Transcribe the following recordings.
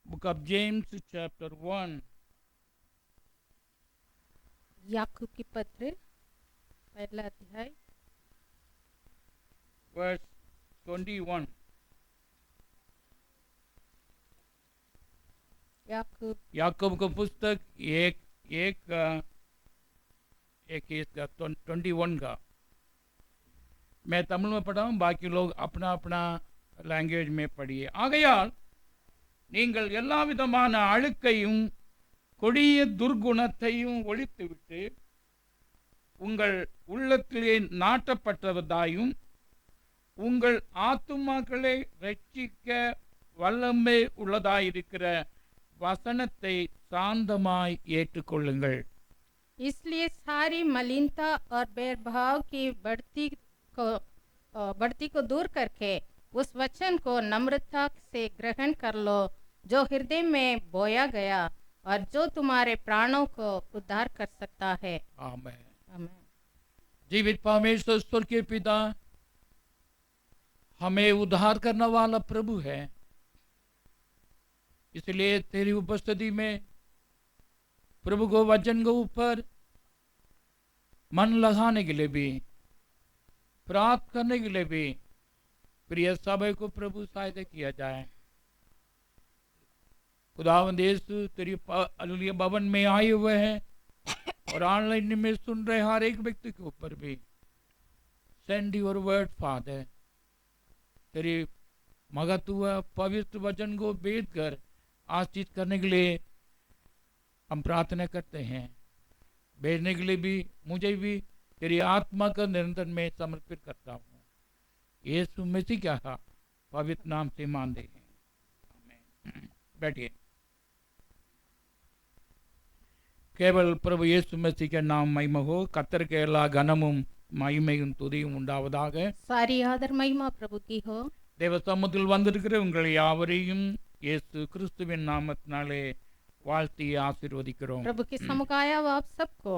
Book of James, chapter 1, याकूब की पत्र पहला अध्याय verse 21. याकूब याकूब का पुस्तक एक एक इसका 21 का। मैं तमिल में पढ़ा हूँ, बाकी लोग अपना अपना लैंग्वेज में पढ़िए। ஆகையால் நீங்கள் எல்லா விதமான அழுக்கையும் கொடிய துர்குணத்தையும் ஒழித்துவிட்டு உங்கள் உள்ளத்திலே நாட்டப்பட்டதாயும் உங்கள் ஆத்துமாக்களை ரட்சிக்க வல்லமை உள்ளதாயிருக்கிற வசனத்தை சாந்தமாய் ஏற்றுக்கொள்ளுங்கள். इसलिए सारी मलिनता और भेदभाव की बढ़ती को दूर करके उस वचन को नम्रता से ग्रहण कर लो जो हृदय में बोया गया और जो तुम्हारे प्राणों को उद्धार कर सकता है। आमीन। आमीन। जीवित परमेश्वर स्वर्ग के पिता हमें उद्धार करने वाला प्रभु है, इसलिए तेरी उपस्थिति में प्रभु को वचन के ऊपर मन लगाने के लिए भी, प्राप्त करने के लिए भी प्रिय सभी को प्रभु सहायता किया जाए। खुदावंद यीशु तेरी अलीय भवन में आए हुए हैं और ऑनलाइन में सुन रहे हर एक व्यक्ति के ऊपर भी सेंड योर वर्ड फादर, तेरी महत्व पवित्र वचन को भेद कर आशीष करने के लिए हम प्रार्थना करते हैं। भेजने के लिए भी मुझे भी तेरी आत्मा का निरंतर में समर्पित करता हूँ। यीशु मसीह क्या कहा पवित्र नाम से मानते हैं। आमीन। बैठिए। केवल प्रभु यीशु मसीह के नाम महिमा हो। कत्तर के எல்லா கனமும் மகிமையும் துதியும் உண்டாவதாக। सारी आदर महिमा प्रभु की हो। தேவ சமூகத்தில் வந்திருக்கிற உங்கள் யாவரையும் இயேசு கிறிஸ்துவின் நாமத்தினாலே வாழ்த்தி ஆசீர்வதிக்கிறோம்। प्रभु के सम्मुख आया हुआ आप सबको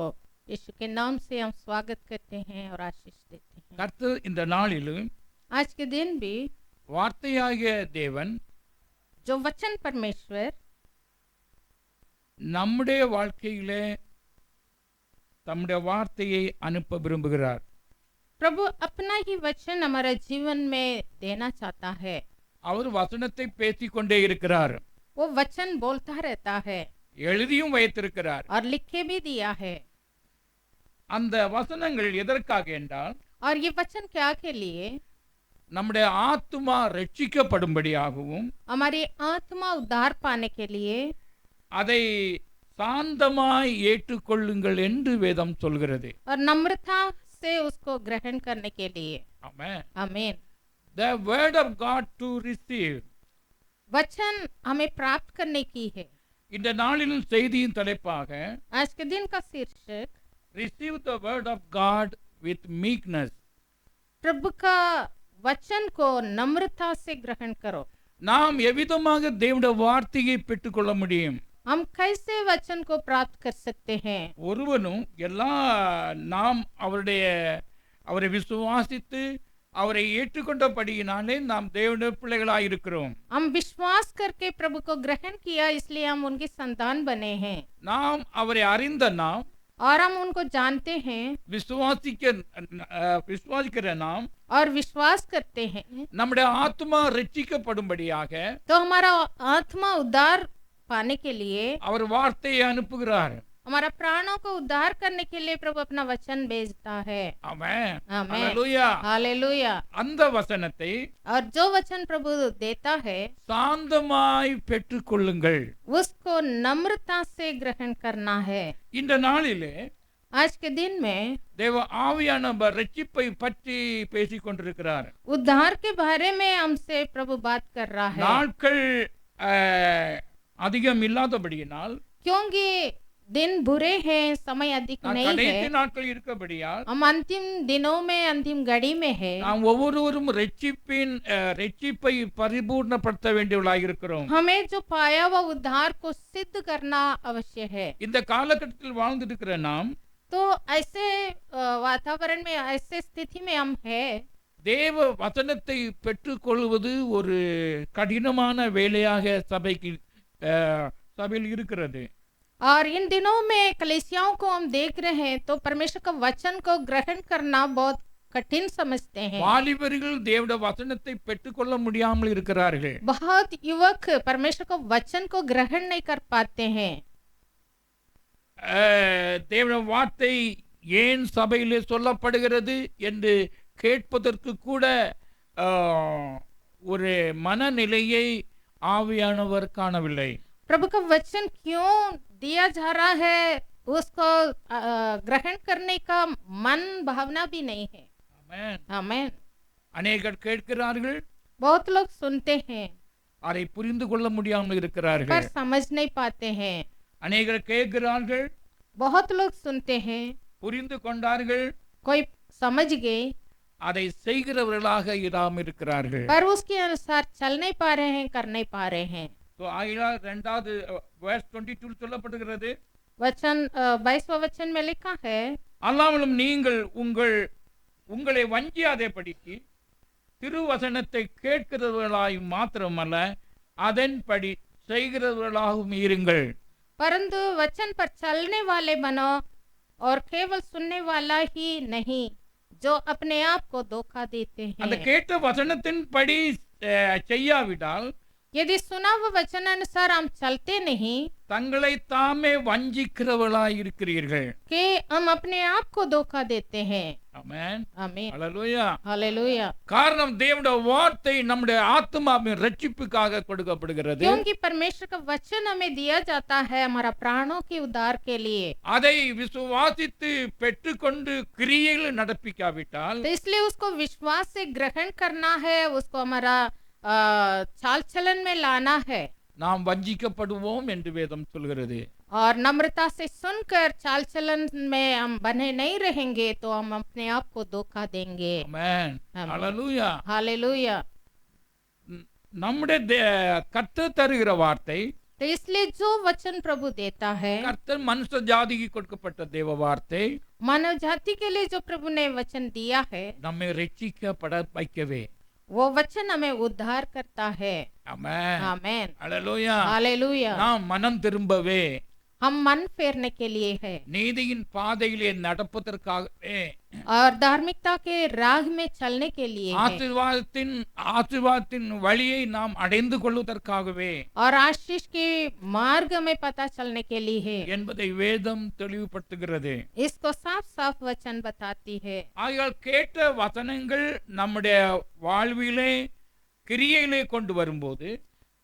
यीशु के नाम से हम स्वागत करते हैं और आशीष देते हैं। கர்த்தர் இந்த நாளில் आज के दिन भी வார்த்தையாகிய தேவன் जो वचन परमेश्वर நம்முடைய வாழ்க்கையிலே தம்முடைய வார்த்தையை அனுப்ப விரும்புகிறார்। प्रभु अपना ही वचन हमारे जीवन में देना चाहता है। அவர் வசனத்தை பேசிக்கொண்டே இருக்கிறார், वो वचन बोलता रहता है எழுதியும் வைத்திருக்கிறார்। और लिखे भी दिया है। அந்த வசனங்கள் எதற்காக என்றால் और ये वचन क्या के लिए? நம்முடைய ஆத்துமா ரட்சிக்கப்படும்படியாகவும் हमारी आत्मा उद्धार पाने के लिए, அதை சாந்தமாய் ஏற்றுக்கொள்ளுங்கள் என்று வேதம் சொல்கிறது। और नम्रता से उसको ग्रहण करने के लिए। ஆமென்। आमीन। The word of God to receive. वचन हमें प्राप्त करने की है। இந்த நாளின் செய்தியின் தலைப்பாக आज के दिन का शीर्षक receive the word of God with meekness. प्रभु का वचन को नम्रता से ग्रहण करो। நாம் எவ்விதமாக தேவனுடைய வார்த்தையை பெற்றுக்கொள்ள முடியும்? हम कैसे वचन को प्राप्त कर सकते हैं? ஒருவனும் எல்லா நாம் அவரை விசுவாசித்து அவரை ஏற்றுக்கொண்டபடியினாலே நாம் தேவனுடைய பிள்ளைகளாய் இருக்கிறோம்। हम विश्वास करके प्रभु को ग्रहण किया, इसलिए हम उनकी संतान बने हैं। நாம் அவரை அறிந்த நாம், और हम उनको जानते हैं விசுவாசிக்கிற நாம், और विश्वास करते हैं நம்முடைய ஆத்மா ரட்சிக்கப்படும்படியாக तो हमारा आत्मा उद्धार पाने के लिए அவர் வார்த்தையை அனுப்புகிறார்। हमारा प्राणों को उद्धार करने के लिए प्रभु अपना वचन भेजता है। ஆமென்। आमीन। ஹல்லேலூயா। हालेलुया। அந்த வசனத்தை और जो वचन प्रभु देता है சாந்தமாய் பெற்றுக்கொள்ளுங்கள்। उसको नम्रता से ग्रहण करना है। இந்த நாளிலே आज के दिन में தேவ ஆவியானவர் ரட்சிப்பை பற்றி பேசிக் கொண்டிருக்கிறார்। उद्धार के बारे में हमसे प्रभु बात कर रहा है। நாட்கள் அதிகம் இல்லாதபடியினால், क्योंकि दिन बुरे हैं, समय अधिक नहीं கடைசி है, நாட்கள் இருக்கபடியால் हम अंतिम दिनों में, अंतिम घड़ी में है। நாம் ஒவ்வொருவரும் ரட்சிப்பை பரிபூர்ணப்படுத்த வேண்டியவர்களாக இருக்கிறோம்। हमें जो पाया हुआ उद्धार को सिद्ध करना अवश्य है। இந்த காலகட்டத்தில் வாழ்ந்திருக்கிற நாம் तो ऐसे वातावरण में, ऐसे स्थिति में हम है, தேவ வசனத்தை பெற்றுக்கொள்வது ஒரு கடினமான வேலையாக சபைக்கு சபையில் இருக்கிறது. और इन दिनों में कलीसियाओं को हम देख रहे हैं तो परमेश्वर का वचन को ग्रहण करना बहुत कठिन समझते हैं। வாலிபர்கள் தேவனுடைய வசனத்தை பெற்றுக்கொள்ள முடியாமல் இருக்கிறார்கள். बहुत युवक परमेश्वर का वचन को ग्रहण नहीं कर पाते हैं। தேவனுடைய வார்த்தை ஏன் சபையிலே சொல்லப்படுகிறது என்று கேட்பதற்கு கூட ஒரு மனநிலையை ஆவியானவர் காணவில்லை. प्रभु का वचन क्यों दिया जा रहा है उसको ग्रहण करने का मन भावना भी नहीं है। ஆமென். आमेन। அநேகர் கேட்கிறார்கள், बहुत लोग सुनते हैं அதை புரிந்து கொள்ள முடியாமல் पर இருக்கிறார்கள். समझ नहीं पाते हैं। அநேகர் கேட்கிறார்கள், बहुत लोग सुनते हैं, புரிந்து கொண்டார்கள், कोई समझ गए அதை செய்கிறவர்களாக இராமல் இருக்கிறார்கள். पर उसके अनुसार चल नहीं पा रहे हैं, कर नहीं पा रहे हैं। So, ஆகையால் 2வது verse 22 சொல்லப்படுகிறது, वचन 22वां वचन में लिखा है, அல்லாமலும் நீங்கள் உங்களை வஞ்சியாதே படிக்கு திருவசனத்தை கேட்கிறவர்களாய் மாத்திரமல்ல அதன்படி செய்கிறவர்களாகவும் இருங்கள். परंतु वचन पर चलने वाले बनो और केवल सुनने वाला ही नहीं जो अपने आप को धोखा देते அந்த हैं। கேட்ட வசனத்தின்படி செய்யாவிட்டால் यदि सुना हुआ वचन अनुसार हम चलते नहीं தங்களை தாமே வஞ்சிக்கிறவர்களாய் இருக்கிறீர்கள். कि हम अपने आप को धोखा देते हैं। ஆமென். आमीन। அல்லேலூயா. हालेलुया। காரணம் தேவனுடைய வார்த்தை நம்முடைய ஆத்மாவின் ரட்சிப்புக்காக கொடுக்கப்படுகிறது. क्योंकि परमेश्वर का वचन हमें दिया जाता है हमारा प्राणों के उद्धार के लिए। அதை விசுவாசித்து பெற்றுக்கொண்டு கிரியையில் நடப்பிக்காவிட்டால் तो इसलिए उसको विश्वास से ग्रहण करना है, उसको हमारा चाल चलन में लाना है நாம் வஞ்சிக்கப்படுவோம் என்று வேதம் சொல்கிறது. और नम्रता से सुनकर चाल चलन में हम बने नहीं रहेंगे तो हम अपने आप को धोखा देंगे। ஆமென். ஆமென். அல்லேலூயா. हालेलुया। நம்முடைய கர்த்தர் தருகிற வார்த்தை, तो इसलिए जो वचन प्रभु देता है, கர்த்தர் மனுஷ ஜாதிக்கு கொடுக்கப்பட்ட தேவ வார்த்தை मानव जाति के लिए जो प्रभु ने वचन दिया है, நம்மை ரட்சிக்கப்பட வைக்கவே. वो वचन हमें उद्धार करता है। ஆமென். आमेन। அல்லேலூயா. हालेलुया। நாம் மனம் திரும்பவே हम मन फेरने के लिए है நீதியின் பாதையிலே நடப்பதற்காகவே और धार्मिकता के राह में चलने के लिए है ஆசீர்வாதத்தின் வழியை நாம் அடைந்து கொள்வதற்காகவே और आशीष के मार्ग में पता चलने के लिए है என்பதை வேதம் தெளிவுபடுத்துகிறது. इसको साफ साफ वचन बताती है। ஆகையால் கேட்ட வசனங்கள் நம்முடைய வாழ்விலே கிரியையிலே கொண்டு வரும்போது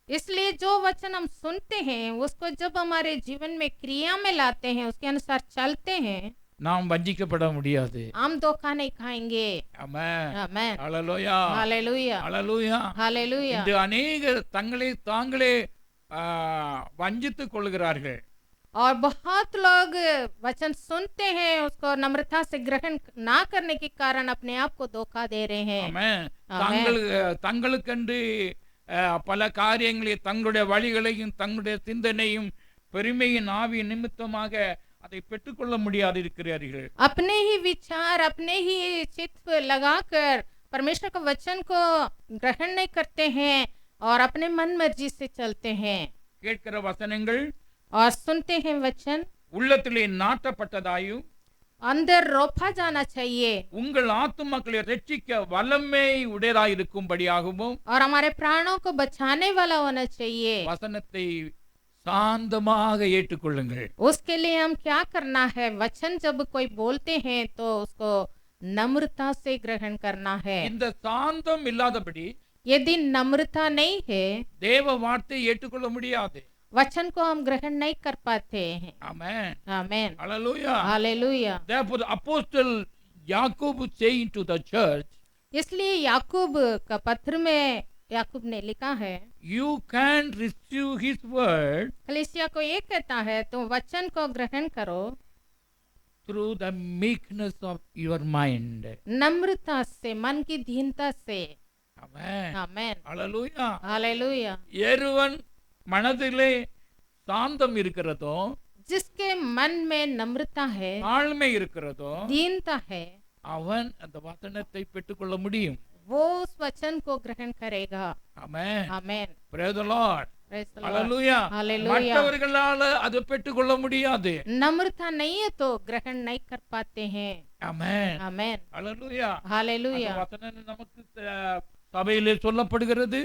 इसलिए जो वचन हम सुनते हैं उसको जब हमारे जीवन में क्रिया में लाते हैं, उसके अनुसार चलते हैं, நாம் வஞ்சிக்கப்பட முடியாது. हम धोखा नहीं खाएंगे। ஆமென். आमेन। அல்லேலூயா. हालेलुया। அல்லேலூயா. हालेलुया। இன்று अनेகர் தங்களை தாங்களே வஞ்சித்துக் கொள்கிறார்கள். और बहुत लोग वचन सुनते हैं, उसको नम्रता से ग्रहण ना करने के कारण अपने आप को धोखा दे रहे हैं। ஆமென். ஆமென். தங்களுக்கென்று பல காரியங்களை தங்களுடைய வழிகளையும் தங்களுடைய சிந்தனையும் பெருமையின் ஆவி நிமித்தமாக அதை பெற்றுக்கொள்ள முடியாது இருக்கிறார்கள். अपने ही विचार, अपने ही चित्त लगाकर परमेश्वर का वचन को ग्रहण नहीं करते हैं और अपने मन मर्जी से चलते हैं கேட்கிற வசனங்கள் और सुनते हैं वचन உள்ளத்திலே நாட்டப்பட்டதாயும் अंदर रोपा जाना चाहिए உங்கள் ஆத்துமக்களை ரட்சிக்க வல்லமை உடையதாயிருக்கும்படியாகவும் और हमारे प्राणों को बचाने वाला होना चाहिए। வசனத்தை சாந்தமாக ஏற்றுக்கொள்ளுங்கள். उसके लिए हम क्या करना है, वचन जब कोई बोलते हैं तो उसको नम्रता से ग्रहण करना है। இந்த சாந்தம் இல்லாதபடி यदि नम्रता नहीं है தேவ வார்த்தை ஏற்றுக்கொள்ள முடியாது. वचन को हम ग्रहण नहीं कर पाते हैं। ஆமென். आमेन। Hallelujah. Hallelujah. Therefore the apostle Jacob saying to the church, इसलिए याकूब का पत्र में याकूब ने लिखा है, you can receive his word कलीसिया को ये कहता है तुम वचन को ग्रहण करो through the meekness of your mind. नम्रता से, मन की दीनता से। Amen. आमेन। Hallelujah. हालेलुया। எருவன் மனதிலே சாந்தம் இருக்கிறதோ, जिसके मन में नम्रता है, தாழ்மை இருக்கிறதோ, दीनता है, அவன் அந்த வசனத்தை பெற்றுக்கொள்ள முடியும். वो उस वचन को ग्रहण करेगा। Amen. Amen. Praise the Lord. Praise the Lord. Hallelujah. Hallelujah. மற்றவர்களால அதை பெற்றுக்கொள்ள முடியாது. नम्रता नहीं है तो ग्रहण नहीं कर पाते हैं. ஆமென். Amen. அல்லேலூயா. Hallelujah. அந்த வசனம் நமக்கு சபையிலே சொல்லப்படுகிறது,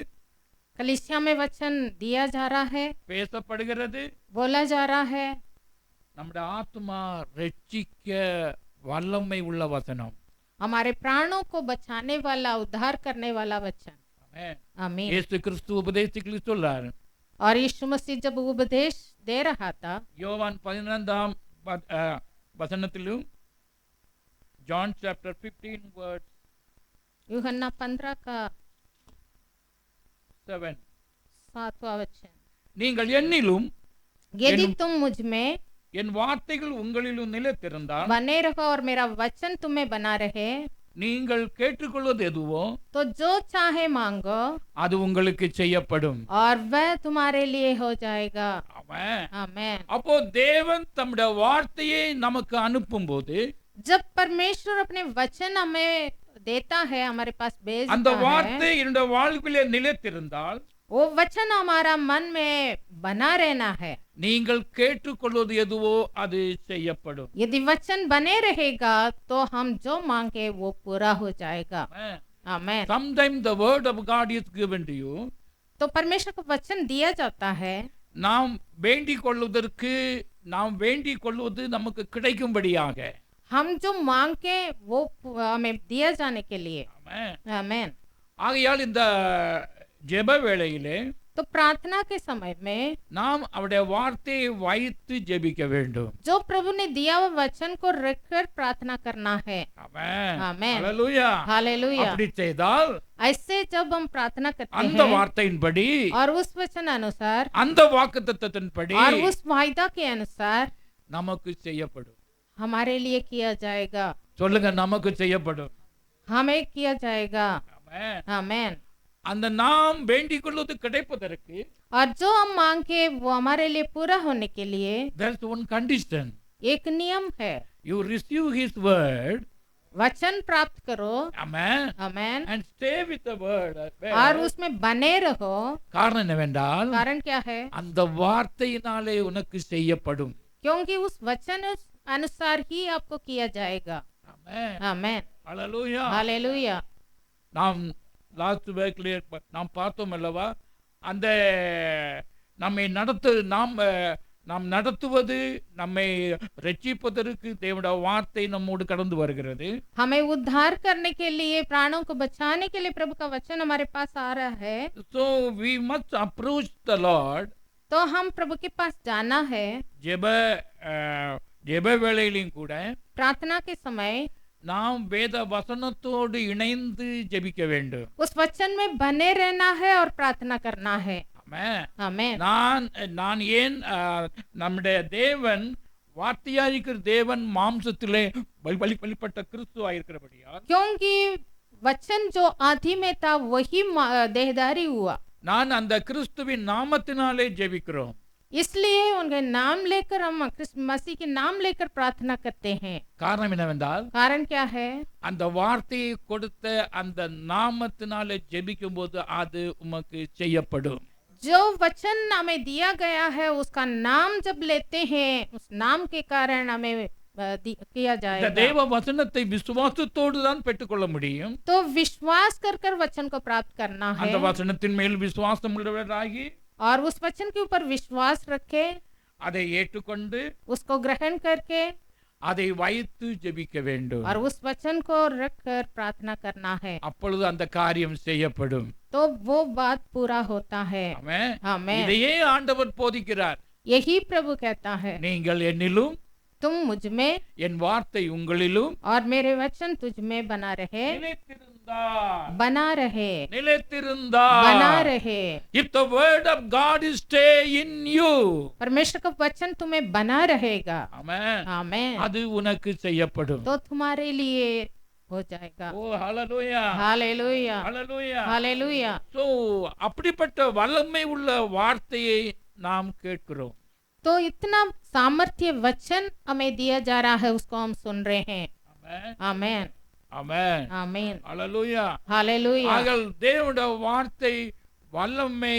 कलीसिया में वचन दिया जा रहा है, பேசப்படுகிறது. बोला जा रहा है. நம்முடைய ஆத்மா ரட்சிக்க வல்லமை உள்ள வசனம். हमारे प्राणों को बचाने वाला, उद्धार करने वाला वचन. ஆமென். आमीन. இயேசு கிறிஸ்து உபதேசிக்கலி சொல்றார். और यीशु मसीह जब उपदेश दे रहा था, யோவான் 15ஆம் வசனத்திலும் John chapter 15 verse यूहन्ना 15 का 7, 7वां वचन, நீங்கள் என்னிலும் यदि तुम मुझ में என் வார்த்தைகள் உங்களிலும் நிலைத்திருந்தால் बने रहो और मेरा वचन तुम्हें बना रहे, நீங்கள் கேட்டுக்கொள்வது எதுவோ तो जो चाहे मांगो அது உங்களுக்கு செய்யப்படும். और वह तुम्हारे लिए हो जाएगा. ஆமென். आमेन. அப்போ தேவன் தம்முடைய வார்த்தையை நமக்கு அனுப்பும்போது जब परमेश्वर अपने वचन हमें देता है, हमारे पास அந்த भेजता है, வார்த்தை என்னுடைய வாழ்விலே நிலைத்திருந்தால் वो वचन हमारा मन में बना रहना है. நீங்கள் கேட்டுக்கொள்வது எதுவோ அது செய்யப்படும். यदि वचन बने रहेगा तो हम जो मांगे वो पूरा हो जाएगा. आमेन. Sometimes the word of God is given to you. तो परमेश्वर को वचन दिया जाता है, நாம் வேண்டிக் கொள்வதற்கு, நாம் வேண்டிக் கொள்வது நமக்கு கிடைக்கும்படியாக. हम जो मांगे वो हमें दिया जाने के लिए. ஆமென். आमेन. ஆகையால் இந்த ஜெப வேளையிலே तो प्रार्थना के समय में நாம் அவருடைய வார்த்தையை வைத்து ஜெபிக்க வேண்டும். जो प्रभु ने दिया हुआ वचन को रखकर प्रार्थना करना है. ஆமென். आमेन. ஹalleluya. हालेलुया. அப்படி செய்தால் ऐसे जब हम प्रार्थना करते அந்த हैं வார்த்தையின்படி, और उस वचन अनुसार அந்த வாக்குத்தத்தத்தின்படி और उस वायदा के अनुसार நமக்கு செய்யப்படும். हमारे लिए किया जाएगा. சொல்லுங்க, நமக்கு செய்யப்படும். हमें किया जाएगा. ஆமென். आमेन. அந்த நாம் வேண்டிக் கொள்வது கிடைப்பதற்கு और जो हम मांगे वो हमारे लिए पूरा होने के लिए there is one condition. एक नियम है. You receive his word, वचन प्राप्त करो. amen, amen. and stay with the word. और उसमें बने रहो. காரணம் என்னவென்றால் कारण क्या है? அந்த வார்த்தையினாலே உனக்கு செய்யப்படும். क्योंकि उस वचन अनुसार ही आपको किया जाएगा. Amen. आमेन. Hallelujah. हालेलुया. நாம் லாஸ்ட் வீக்ல நாம் பார்த்தோம் அல்லவா, அந்த நம்மை நாம் நடத்துவது, நம்மை ரட்சிப்பதற்கு தேவனுடைய வார்த்தை நம்மோடு கடந்து வருகிறது. हमें उद्धार करने के लिए, प्राणों को बचाने के लिए प्रभु का वचन हमारे पास आ रहा है. So we must approach the Lord. तो हम प्रभु के पास जाना है. ஜெப வேளையிலும் கூட प्रार्थना के समय நாம் வேத வசனத்தோடு இணைந்து ஜெபிக்க வேண்டும். उस वचन में बने रहना है और प्रार्थना करना है. ஆமென். आमेन. நான் ஏன் நம்முடைய தேவன் வார்த்தையாயிருக்கிற தேவன் மாம்சத்திலே வெளிப்பட்ட கிறிஸ்துவாயிருக்கிறபடியால், क्योंकि वचन जो आदि में था वही देहधारी हुआ, நான் அந்த கிறிஸ்துவின் நாமத்தினாலே ஜெபிக்கிறோம். इसलिए उनके नाम लेकर हम कृष्ण मसीह के नाम लेकर प्रार्थना करते हैं. காரணம் என்னவென்றால், कारण क्या है? அந்த வார்த்தையை கொடுத்த அந்த நாமத்தினாலே ஜெபிக்கும் போது அது உமக்கு செய்யப்படும். जो वचन हमें दिया गया है उसका नाम जब लेते हैं, उस नाम के कारण हमें किया இந்த जाएगा. தேவ வசனத்தை விசுவாசத்தோடு தான் பெற்றுக்கொள்ள முடியும். तो विश्वास कर वचन को प्राप्त करना है. அந்த வசனத்தின் மேல் விசுவாசம் உள்ளவராகி और उस वचन के ऊपर विश्वास रखे, அதை ஏற்றுக்கொண்டு उसको ग्रहण करके அதை வைத்து ஜெபிக்க வேண்டும். और उस वचन को रखकर प्रार्थना करना है. அப்பொழுது அந்த காரியம் செய்யப்படும். तो वो बात पूरा होता है. ஆமென். आमेन. இதையே ஆண்டவர் போதிக்கிறார். यही प्रभु कहता है, நீங்கள் என்னிலும் तुम मुझ में என் வார்த்தை உங்களிலும் और मेरे वचन तुझ में बना रहे. बना रहे. बना रहे. If the word of God is stay in you, परमेश्वर का वचन तुम्हें बना रहेगा. ஆமென், आमेन. அது உனக்கு செய்யப்படும். तो तुम्हारे लिए हो जाएगा. ஓ ஹalleluya. हालेलुया. ஹalleluya. हालेलुया. சோ அப்படிப்பட்ட வல்லமை உள்ள வார்த்தையை நாம் கேட்கிறோம். तो इतना सामर्थ्य वचन हमें दिया जा रहा है, उसको हम सुन रहे हैं. ஆமென். आमेन. ஆமென். आमीन. ஹalleluya. हालेलुया. ஆகல் தேவனுடைய வார்த்தை வல்லமை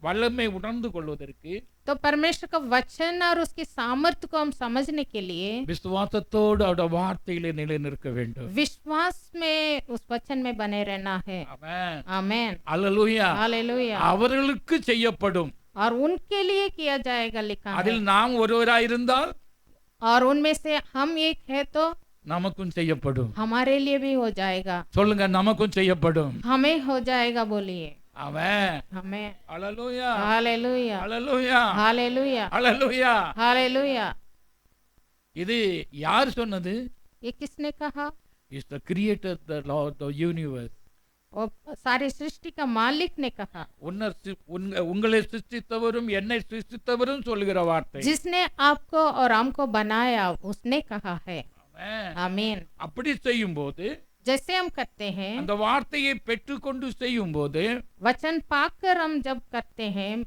வல்லமை உணர்ந்து கொள்வதற்கு तो परमेश्वर का वचन और उसकी सामर्थ्य को हम समझने के लिए விசுவாசத்தோடு அவருடைய வார்த்தையிலே நிலைநிற்க வேண்டும். विश्वास में उस वचन में बने रहना है. ஆமென். आमेन. அல்லேலூயா. हालेलुया. அவர்களுக்கு செய்யப்படும். और उनके लिए किया जाएगा लिखा है. அதில் நாம் ஒருவராய் இருந்தால் और उनमें से हम एक है तो நமக்கும் செய்யப்படும். हमारे लिए भी हो जाएगा. சொல்லுங்க, நமக்கும் செய்யப்படும். हमें हो जाएगा बोलिए. ஆமென். हमें. அல்லேலூயா. हालेलुया. அல்லேலூயா. हालेलुया. அல்லேலூயா. हालेलुया. இது யார் சொன்னது? ये किसने कहा? Is the creator, the Lord, the universe. और सारी सृष्टि का मालिक ने कहा. உங்களை சிருஷ்டித்தவரும் என்னை சிருஷ்டித்தவரும் சொல்லுகிற வார்த்தை. जिसने आपको और हमको बनाया उसने कहा है. ஆமென். आमीन. அப்படி செய்யும்போது, जैसे हम करते हैं, அந்த வார்த்தையை பெற்றுக்கொண்டு செய்யும்போது, वचन पाकर हम जब करते हैं,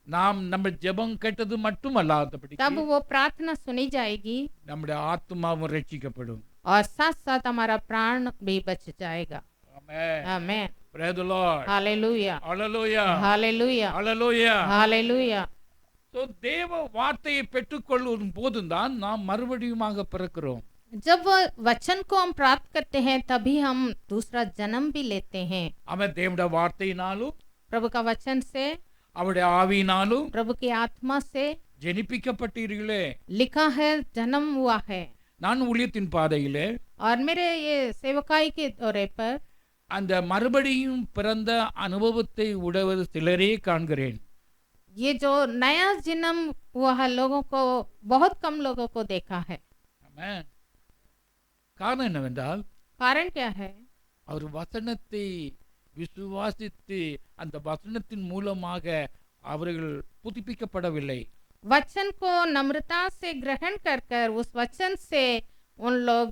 நாம் நம்ம ஜெபம் கேட்டது மட்டுமல்லாதபடி तब वो प्रार्थना सुनी जाएगी நம்முடைய ஆத்துமாவும் ரட்சிக்கப்படும். और साथ साथ हमारा प्राण भी बच जाएगा. ஆமென். आमीन. Praise the Lord. Hallelujah. Hallelujah. Hallelujah. Hallelujah. Hallelujah. So தேவ வார்த்தையை பெற்றுக்கொள்ளும் போதுதான் நாம் மறுபடியுமாக பிறக்கிறோம். जब वो वचन को हम प्राप्त करते हैं तभी हम दूसरा जन्म भी लेते हैं. அவன் தேவனுடைய வார்த்தையினாலும் प्रभु का वचन से, அவருடைய ஆவியினாலும் प्रभु की आत्मा से ஜெனிப்பிக்கப்பட்டீர்களே. लिखा है, जन्म हुआ है. நான் ஊழியத்தின் பாதையிலே और मेरे ये सेवकाई के दौरे पर அந்த மறுபடியும் பிறந்த அனுபவத்தை உடையவர் சிலரே காண்கிறேன். ये जो नया जन्म हुआ है लोगों को, बहुत कम लोगों को देखा है. ஆமென். காரணம் என்னவென்றால், कारण क्या है? அவர் வசனத்தை விசுவாசித்து அந்த வசனத்தின் மூலமாக அவர்கள் புதுப்பிக்கப்படவில்லை. वचन को नम्रता से ग्रहण कर कर उस वचन से उन लोग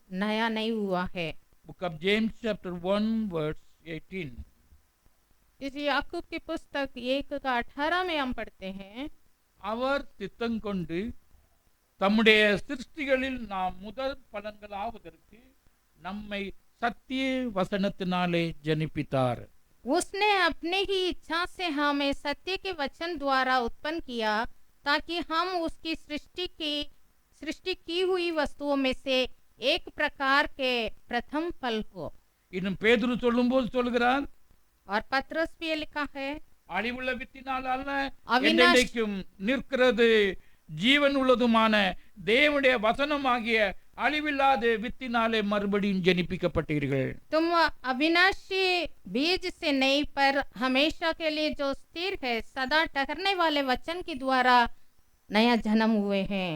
नया नहीं हुआ है. Book of James chapter 1 verse 18. इस याकूब की पुस्तक 1:18 में हम पढ़ते हैं, அவர் சித்தங்கொண்டு தம்முடைய சிருஷ்டிகளில் நாம் முதல் பலன்களாவதற்கு நம்மை சத்திய வசனத்தினாலே ஜனிப்பித்தார். उसने अपने ही इच्छा से हमें सत्य के वचन द्वारा उत्पन्न किया ताकि हम उसकी सृष्टि की हुई वस्तुओं में से एक प्रकार के प्रथम फल हो. இன்னும் பேதுரு சொல்லும்போது சொல்கிறார், और पत्रस भी ये लिखा है, அழிவுள்ள வித்தினால் அல்ல, அவிநாஷ் என்றென்றைக்கும் நிற்கிறது ஜீவன் உள்ளதுமான தேவனுடைய வசனமாகிய அழிவில்லாத வித்தினாலே மறுபடியும் ஜனிப்பிக்கப்பட்டீர்கள். तुम अविनाशी बीज से नहीं पर हमेशा के लिए जो स्थिर है सदा ठहरने वाले वचन के द्वारा नया जन्म हुए हैं.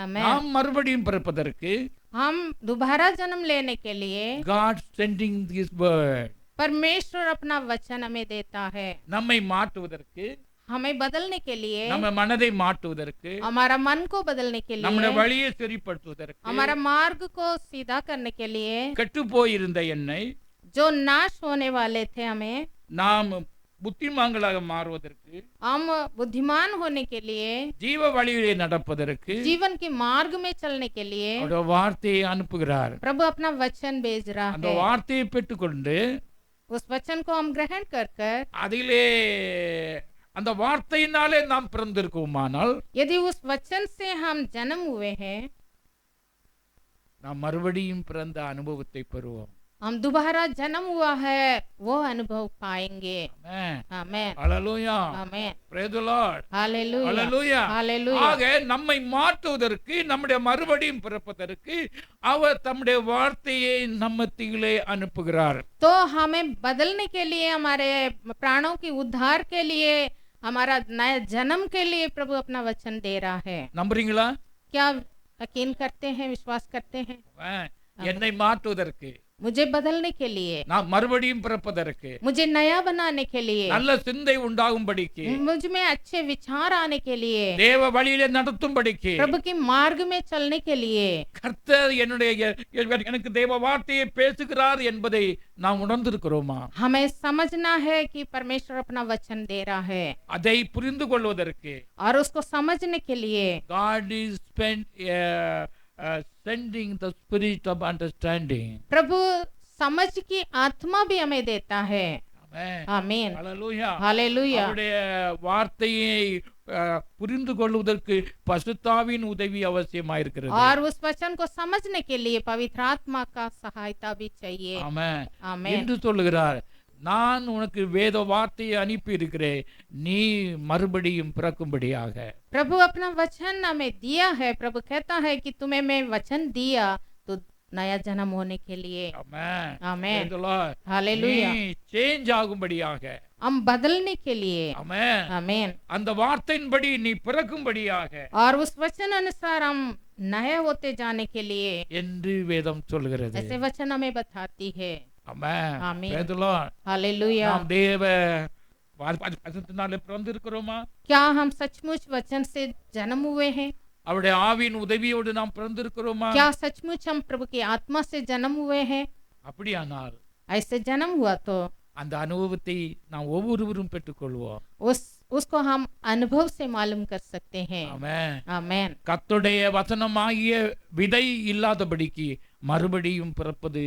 आमेन. நாம் மறுபடியும் பிறப்பதற்கு हम दोबारा जन्म लेने के लिए God sending this word, परमेश्वर अपना वचन हमें देता है. நம்மை மாற்றுவதற்கு, हमें बदलने के लिए, நம்ம மனதை மாற்றுவதற்கு, हमारा मन को बदलने के நம்முடைய लिए, வழியை சரிப்படுத்துவதற்கு, हमारा मार्ग को सीधा करने के लिए, கெட்டு போயிருந்த என்னை जो नाश होने वाले थे हमें, நாம் புத்திமான்களாக மாறுவதற்கு, हम बुद्धिमान होने के लिए, ஜீவ வழியிலே நடப்பதற்கு जीवन के मार्ग में चलने के लिए அவருடைய வார்த்தையை அனுப்புகிறார். प्रभु अपना वचन भेज रहा அந்த है. வார்த்தையை பெற்றுக்கொண்டு उस वचन को हम ग्रहण कर कर அதிலே அந்த வார்த்தையினாலே நாம் பிறந்திருக்கோமானால் यदि उस वचन से हम जन्म हुए हैं, நாம் மறுபடியும் பிறந்த அனுபவத்தை பெறுவோம். हम दोबारा जन्म हुआ है वो अनुभव पाएंगे. ஆமென். आमेन. ஹல்லேலூயா. आमेन. Praise the Lord. Hallelujah. Hallelujah. Hallelujah. ஆக நம்மை மாற்றுவதற்கு, நம்முடைய மறுபடியும் பிறப்பதற்கு அவர் தம்முடைய வார்த்தையை நம்மத்திலே அனுப்புகிறார். तो हमें बदलने के लिए, हमारे प्राणों की उद्धार के लिए, हमारा नया जन्म के लिए प्रभु अपना वचन दे रहा है. நம்புறீங்களா? क्या यकीन करते हैं, विश्वास करते हैं? என்னை மாற்றுவதற்கு, मुझे बदलने के लिए, நான் மறுபடியும் பிறப்பதற்கு, मुझे नया बनाने के लिए, நல்ல சிந்தை உண்டாகும்படிக்கு, मुझ में अच्छे विचार आने के लिए, தேவ வழியிலே நடத்தும்படிக்கு, प्रभु के मार्ग में चलने के लिए, கர்த்தர் எனக்கு தேவ வார்த்தையை பேசுகிறார் என்பதை நாம் உணர்ந்திருக்கிறோமா? हमें समझना है कि परमेश्वर अपना वचन दे रहा है. அதை புரிந்து கொள்வதற்கு और उसको समझने के लिए God is sending the spirit of understanding. प्रभु समझ की आत्मा भी हमें देता है. ஆமென். आमीन ஹalleluya. हालेलुया அவருடைய வார்த்தையை புரிந்து கொள்வதற்கு பசுத்தாவின் உதவி அவசியமாயிருக்கிறது. और उस वचन को समझने के लिए पवित्र आत्मा का सहायता भी चाहिए ஆமென். आमीन என்று சொல்லுகிறார், நான் உனக்கு வேத வார்த்தையை அனுப்பி இருக்கிறேன், நீ மறுபடியும் பிறக்கும்படியாக. प्रभु अपना वचन हमें दिया है प्रभु कहता है कि तुम्हें मैं वचन दिया तो नया जन्म होने के लिए ஆமென். आमीन Praise the Lord. हालेलुया நீ சேஞ்ச் ஆகும்படியாக. हम बदलने के लिए ஆமென். आमीन அந்த வார்த்தையின்படி நீ பிறக்கும்படியாக और उस वचन अनुसार हम नए होते जाने के लिए என்று வேதம் சொல்கிறது. ऐसे वचन हमें बताती है ஆமென். ஆமென். Praise the Lord. हालेलुया நாம் தேவ வசனத்தினாலே பிறந்திருக்கிறோமா? क्या हम सचमुच वचन से जन्म हुए हैं அவருடைய ஆவியின் உதவியோடு நாம் பிறந்திருக்கிறோமா? क्या सचमुच हम प्रभु की आत्मा से जन्म हुए हैं அப்படியானால் ऐसे जन्म हुआ तो அந்த அனுபவத்தை நாம் ஒவ்வொருவரும் பெற்றுக்கொள்வோம். उसको हम अनुभव से मालूम कर सकते हैं ஆமென். आमीन கர்த்தருடைய வசனமாகிய விதை இல்லாதபடிக்கு மறுபடியும் பிறப்பது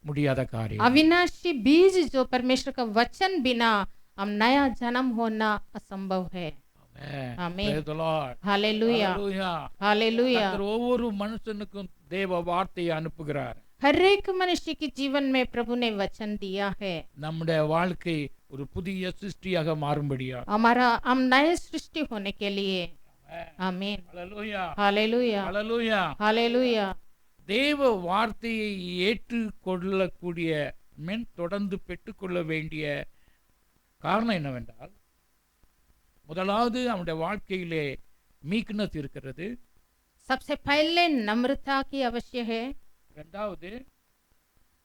முடியாத காரியம். अविनाशी बीज जो परमेश्वर का वचन बिना हम नया जन्म होना असंभव है ஆமென். ஆமென். Praise the Lord. Hallelujah Hallelujah. Hallelujah கர்த்தர் ஒவ்வொரு மனுஷனுக்கும் தேவ வார்த்தையை அனுப்புகிறார். हर एक मनुष्य के जीवन में प्रभु ने वचन दिया है நம்முடைய வாழ்க்கை ஒரு புதிய சிருஷ்டியாக மாறும்படியா. हमारा हम नए सृष्टि होने के लिए आमीन Hallelujah. Hallelujah Hallelujah. हालेलुया தேவ வார்த்தையை ஏற்றுக்கொள்ளக்கூடிய தொடர்ந்து பெற்றுக்கொள்ள வேண்டிய காரணம் என்னவென்றால், முதலாவது அவனுடைய வாழ்க்கையிலே மீக்னஸ் இருக்கிறது. सबसे पहले नम्रता की आवश्यक है இரண்டாவது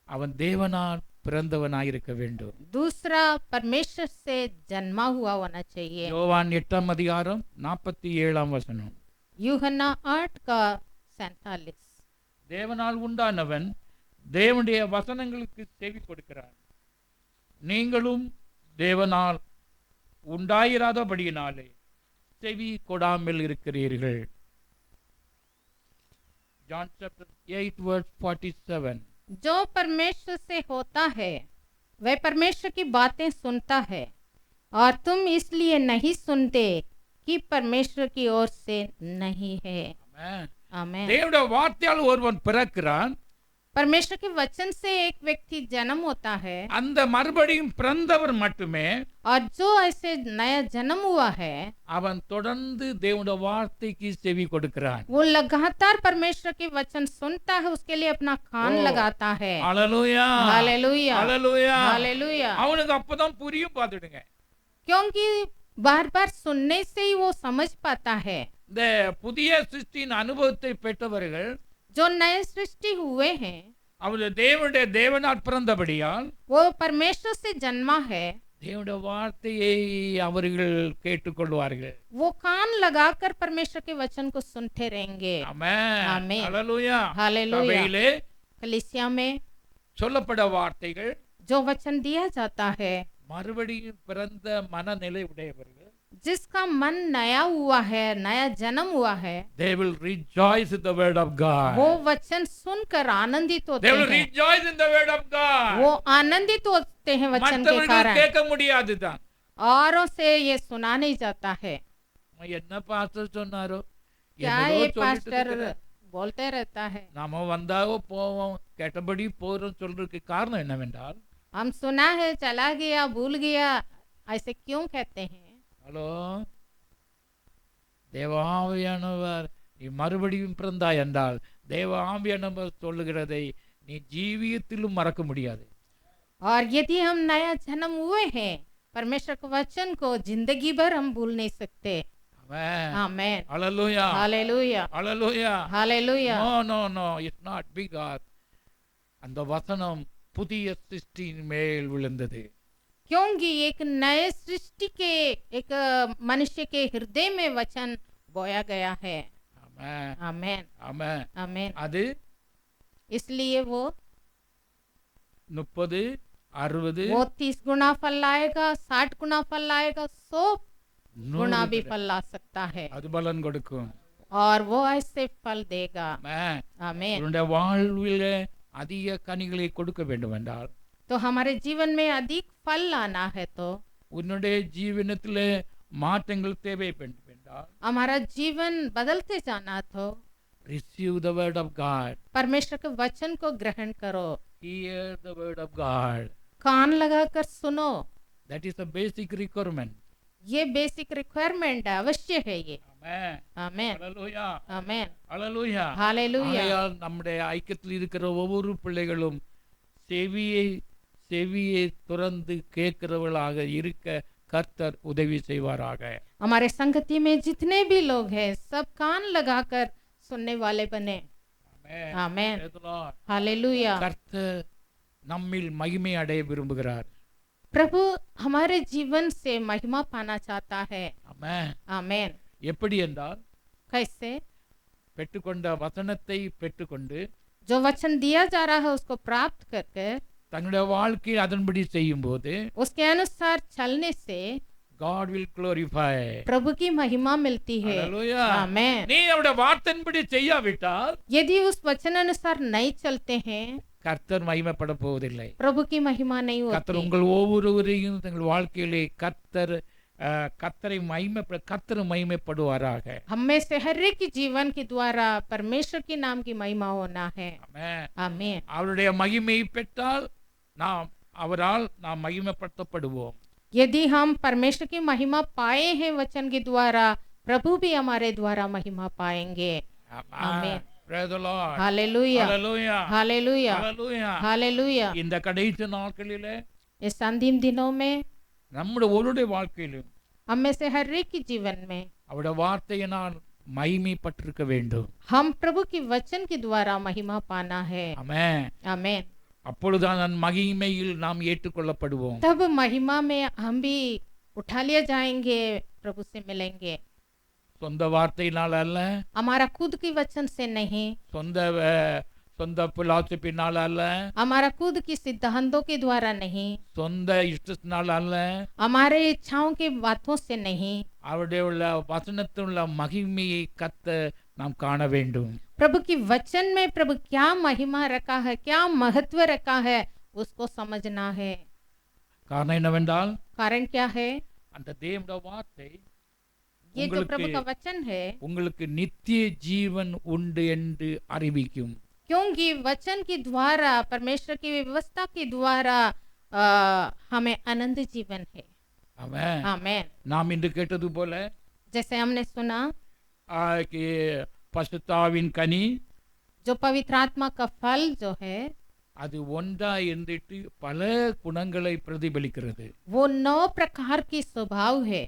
அவன் தேவனால் பிறந்தவனாயிருக்க வேண்டும். दूसरा परमेश्वर से जन्मा हुआ होना चाहिए யோவான் 8ஆம் அதிகாரம் 47ஆம் வசனம். यूहन्ना 8 का 47 தேவனால் உண்டானவன் தேவனுடைய வசனங்களுக்கு செவி கொடுக்கிறான். நீங்களும் தேவனால் உண்டாயிராதபடியினாலே செவி கொடாமல் இருக்கிறீர்கள். John chapter 8 verse 47. जो परमेश्वर से होता है वह परमेश्वर की बातें सुनता है और तुम इसलिए नहीं सुनते कि परमेश्वर की ओर से नहीं है ஆமென். आमीन தேவனுடைய வார்த்தையால் ஒருவன் பிறக்கிறான். परमेश्वर के वचन से एक व्यक्ति जन्म होता है அந்த மறுபடியும் பிறந்தவர் மட்டுமே और जो ऐसे नया जन्म हुआ है அவன் தொடர்ந்து தேவனுடைய வார்த்தைக்கு செவி கொடுக்கிறான். वो लगातार परमेश्वर के वचन सुनता है उसके लिए अपना कान ओ, लगाता है ஹalleluya. Hallelujah hallelujah. हालेलुया அவனுக்கு அப்பதான் புரியும் பார்த்துடுங்க. क्योंकि बार बार सुनने से ही वो समझ पाता है இந்த புதிய சிருஷ்டியின் அனுபவத்தை பெற்றவர்கள் जो नए सृष्टि हुए हैं அவருடைய தேவனால் பிறந்தபடியால் वो परमेश्वर से जन्मा है தேவனுடைய வார்த்தையை அவர்கள் கேட்டுக்கொள்வார்கள். वो कान लगाकर परमेश्वर के वचन को सुनते रहेंगे ஆமென். ஆமென். ஹalleluya. हालेलुया சபையிலே कलीसिया में சொல்லப்பட வார்த்தைகள் जो वचन दिया जाता है மறுபடியும் பிறந்த மனநிலை உடையவர்கள் जिसका मन नया हुआ है नया जन्म हुआ है they will rejoice in the word of God. वो वचन सुनकर आनंदित होते they will हैं rejoice in the word of God. वो आनंदित होते हैं वचन के மற்றவர்கள் कारण கேட்க முடியாதுதான். औरों से ये सुना नहीं जाता है என்ன பாஸ்டர் சொன்னாரோ क्या என்னதோ ये சொல்லிட்டு पास्टर இருக்கிறார். बोलते रहता है நாம வந்தாவோ போவோம் கேட்டபடி போறோம் சொல்றதுக்கு காரணம் என்னவென்றால், हम सुना है चला गया भूल गया ऐसे क्यों कहते हैं ஹலோ, தேவ ஆவியானவர் நீ மறுபடியும் பிறந்தாய் என்றால் தேவ ஆவியானவர் சொல்லுகிறதை நீ ஜீவியத்திலும் மறக்க முடியாது. और यदि हम नया जन्म हुए हैं परमेश्वर के वचन को जिंदगी भर हम भूल नहीं सकते amen. Amen hallelujah. Hallelujah hallelujah. Hallelujah no it's not because அந்த வசனம் புதிய சிருஷ்டியின் மேல் விழுந்தது. क्योंकि एक नए सृष्टि के एक मनुष्य के हृदय में वचन बोया गया है ஆமென். आमेन ஆமென். आमेन அது इसलिए वो 30 60 वो 30 गुना फल लाएगा 60 गुना फल लाएगा 100 गुना भी 100 फल ला सकता है அது பலன் கொடுக்கும். और वो ऐसे फल देगा ஆமென். आमेन உன்னுடைய வாழ்விலே அதிக கனிகளை கொடுக்க வேண்டும் என்றால் तो हमारे जीवन में अधिक फल लाना है तो உன்னுடைய ஜீவனத்திலே மாற்றங்கள் தேவைப்பட்டால் हमारा जीवन बदलते जाना तो receive the word of God, परमेश्वर के वचन को ग्रहण करो, hear the word of God. कान लगाकर सुनो। That is the basic requirement. ये बेसिक रिक्वायरमेंट है, अवश्य है ये। Amen. आमेन Hallelujah. आमेन Hallelujah. हालेलुया। ஆகையால் நம்முடைய ஐக்கியத்தில் இருக்கிற ஒவ்வொரு பிள்ளைகளும் செவியை செவியை துறந்து கேட்கிறவர்களாக இருக்க கர்த்தர் உதவி செய்வாராக. हमारे संगति में जितने भी लोग हैं सब कान लगाकर सुनने वाले बने। Amen. Amen Praise the Lord. Hallelujah. கர்த்தர் நம்மில் மகிமை அடைய விரும்புகிறார். प्रभु हमारे जीवन से महिमा पाना चाहता है। Amen. आमेन। எப்படி என்றால் कैसे? பெற்றுக்கொண்ட வசனத்தை பெற்றுக்கொண்டு जो वचन दिया जा रहा है उसको प्राप्त करके தன்னுடைய வாழ்க்கையில் அதன்படி செய்யும்போது उसके अनुसार चलने से God will glorify. प्रभु की महिमा मिलती है। Hallelujah. आमेन। நீ அவருடைய வார்த்தையின்படி செய்யாவிட்டால் यदि उस वचन अनुसार नहीं चलते हैं கர்த்தர் மகிமைப்பட போவதில்லை. प्रभु की महिमा नहीं கர்த்தர் होती। உங்கள் ஒவ்வொருவரையும் தங்கள் வாழ்க்கையிலே கர்த்தரை கர்த்தர் மகிமைப்படுவாராக. हम में से हर एक के जीवन के द्वारा परमेश्वर के नाम की महिमा होना है। Amen. आमीन। அவருடைய மகிமையை பெற்றால் அவரால் நாம் மகிமைப்படுத்தப்படுவோம். यदि हम परमेश्वर की महिमा पाए हैं वचन के द्वारा, प्रभु भी हमारे द्वारा महिमा पाएंगे। Amen. Praise the Lord. Hallelujah Hallelujah. Hallelujah Hallelujah. Hallelujah. இந்த கடைசி நாட்களிலே इस अंतिम दिनों में நம்முடைய ஒருடைய வாழ்க்கையிலும் हम में से हर एक के जीवन में அவருடைய வார்த்தையினால் மகிமைப்பட்டிருக்க வேண்டும். हम प्रभु की वचन के द्वारा महिमा पाना है। ஆமென். आमीन। அப்பொழுதுதான் அந்த மகிமையில் நாம் ஏற்றுக்கொள்ளப்படுவோம். तब महिमा में हम भी उठा लिए जाएंगे, प्रभु से मिलेंगे। சொந்த வார்த்தையினால் அல்ல, हमारा खुद की वचन से नहीं, சொந்த பிலாசபினால் அல்ல, हमारा खुद की सिद्धांतों के द्वारा नहीं, சொந்த இஷ்டத்தினால் அல்ல, हमारे इच्छाओं के बातों से नहीं, அவருடைய உள்ள வசனத்தில் உள்ள மகிமையை நாம் காண வேண்டும். प्रभु की वचन में प्रभु क्या महिमा रखा है, क्या महत्व रखा है, उसको समझना है। காரணம் என்னவென்றால் कारण क्या है? அந்த தேவனுடைய வார்த்தை ये जो प्रभु का वचन है, உங்களுக்கு நித்திய ஜீவன் உண்டு என்று அறிவிக்கும். क्योंकि वचन के द्वारा, परमेश्वर की व्यवस्था के द्वारा हमें आनंद जीवन है। ஆமென். आमेन। நாம் இன்று கேட்டது போல जैसे हमने सुना, பசுத்தாவின் கனி जो पवित्र आत्मा का फल जो है அது ஒன்றா இருந்துட்டு பல குணங்களை பிரதிபலிக்கிறது. वो 9 प्रकार की स्वभाव है।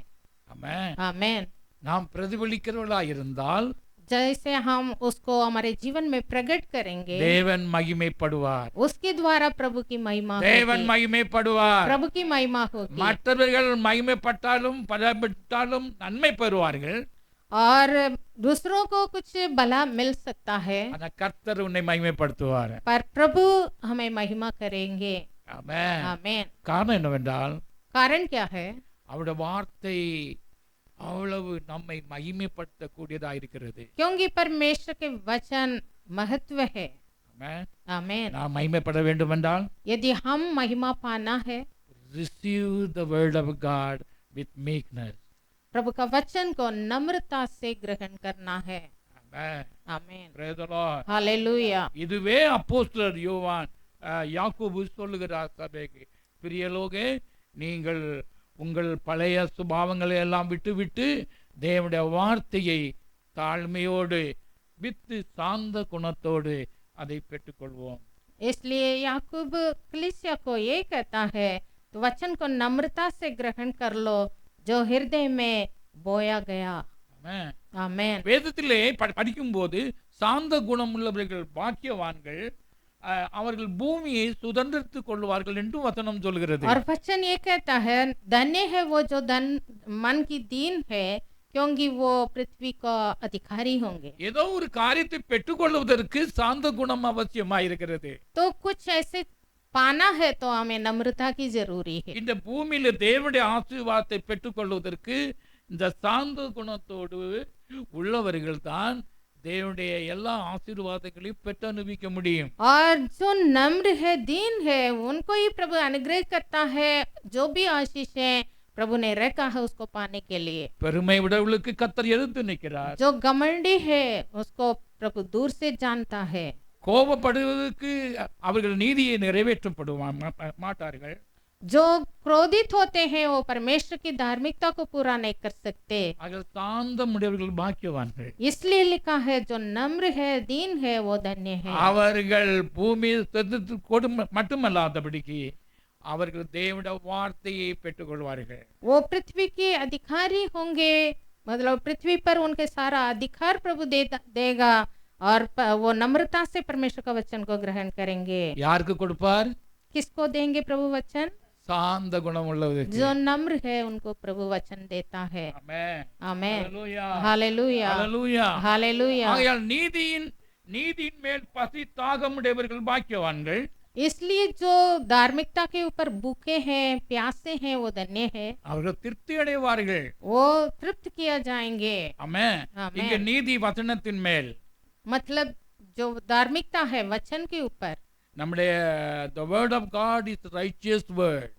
ஆமென். आमेन। நாம் பிரதிபலிக்கிறவர்களா இருந்தால் जैसे हम उसको हमारे जीवन में प्रकट करेंगे, தேவன் மகிமைப்படுவார். उसके द्वारा प्रभु की महिमा தேவன் होगी, மகிமைப்படுவார். प्रभु की महिमा होगी। மற்றவர்கள் மகிமைப்பட்டாலும் பலப்பட்டாலும் நன்மை பெறுவார்கள். और दूसरों को कुछ भला मिल सकता है, ஆனா கர்த்தர் உன்னை மகிமைப்படுத்துவார். पर प्रभु हमें महिमा करेंगे। ஆமென். आमेन। காரணம் என்னவென்றால் कारण क्या है? அவருடைய வார்த்தை அவ்வளவு நம்மை மகிமைப்படுத்தக்கூடியதா இருக்கிறது. क्योंकि परमेश्वर के वचन महत्व है। ஆமென். आमेन। நாம் மகிமைப்பட வேண்டும் என்றால் यदि हम महिमा पाना है, receive the word of God with meekness. प्रभु का वचन को नम्रता से ग्रहण करना है। Amen. Amen. Praise the Lord. Hallelujah. இதுவே அப்போஸ்தலர் யோவான் யாக்கோபு சொல்லுகிறார் சபைக்கு, பிரியலோகே, நீங்கள் உங்கள் பழைய சுபாவங்களை எல்லாம் விட்டுவிட்டு தேவனுடைய வார்த்தையை தாழ்மையோடு வித்து சாந்த குணத்தோடு அதை பெற்றுக்கொள்வோம். इसलिए याकूब कलीसिया को ये कहता है, तो वचन को नम्रता से ग्रहण कर लो जो हृदय में बोया गया। Amen. आमेन। வேதத்திலே படிக்கும்போது சாந்த குணம் உள்ளவர்கள் பாக்கியவான்கள், அவர்கள் பூமியை சுதந்திரித்துக் கொள்வார்கள் என்று வசனம் சொல்கிறது. और वचन ये कहता है, धन्य है वो जो मन की दीन है, क्योंकि वो पृथ्वी का अधिकारी होंगे। ஏதோ ஒரு காரியத்தை பெற்றுக்கொள்வதற்கு சாந்த குணம் அவசியமாயிருக்கிறது. तो कुछ ऐसे पाना है तो हमें नम्रता की जरूरी है। இந்த பூமியில தேவனுடைய ஆசீர்வாதத்தை பெற்றுக்கொள்வதற்கு இந்த சாந்த குணத்தோடு உள்ளவர்கள் தான் தேவனுடைய எல்லா ஆசீர்வாதங்களையும் பெற்று அனுபவிக்க முடியும். और जो नम्र है, दीन है, उनको ही प्रभु अनुग्रह करता है। जो भी आशीष है प्रभु ने रखा है उसको पाने के लिए। பெருமை உடையவர்களுக்கு கர்த்தர் எதிர்த்து நிற்கிறார். जो घमंडी है उसको प्रभु दूर से जानता है। கோபப்படுவதற்கு அவர்கள் நீதியை நிறைவேற்றப்படுவா மாட்டார்கள். जो क्रोधित होते हैं वो परमेश्वर की धार्मिकता को पूरा नहीं कर सकते। அவர்கள் சாந்தம் உடையவர்கள் பாக்கியவான்கள். इसलिए लिखा है जो नम्र है, दीन है, वो धन्य है। அவர்கள் பூமியில் மட்டுமல்லாதபடிக்கு அவர்கள் தேவனுடைய வார்த்தையை பெற்றுக்கொள்வார்கள். वो पृथ्वी के अधिकारी होंगे, मतलब पृथ्वी पर उनके सारा अधिकार प्रभु देगा और वो नम्रता से परमेश्वर का वचन को ग्रहण करेंगे। யாருக்கு கொடுப்பார்? किसको देंगे प्रभु वचन? சாந்த குணம் உள்ளவர்களுக்கு. जो नम्र है उनको प्रभु वचन देता है। ஆமென். Amen. Hallelujah. Hallelujah. Hallelujah. Hallelujah. ஆகையால் நீதியின் மேல் பசி தாகம் உடையவர்கள் பாக்கியவான்கள். इसलिए जो धार्मिकता के ऊपर भूखे हैं, प्यासे हैं, वो धन्य है। அவர்கள் திருப்தி அடைவார்கள். वो तृप्त किया जाएंगे। ஆமென். ஆமென். இங்க நீதி வசனத்தின் மேல், मतलब जो धार्मिकता है वचन के ऊपर। நம்முடைய the word of God is righteous word.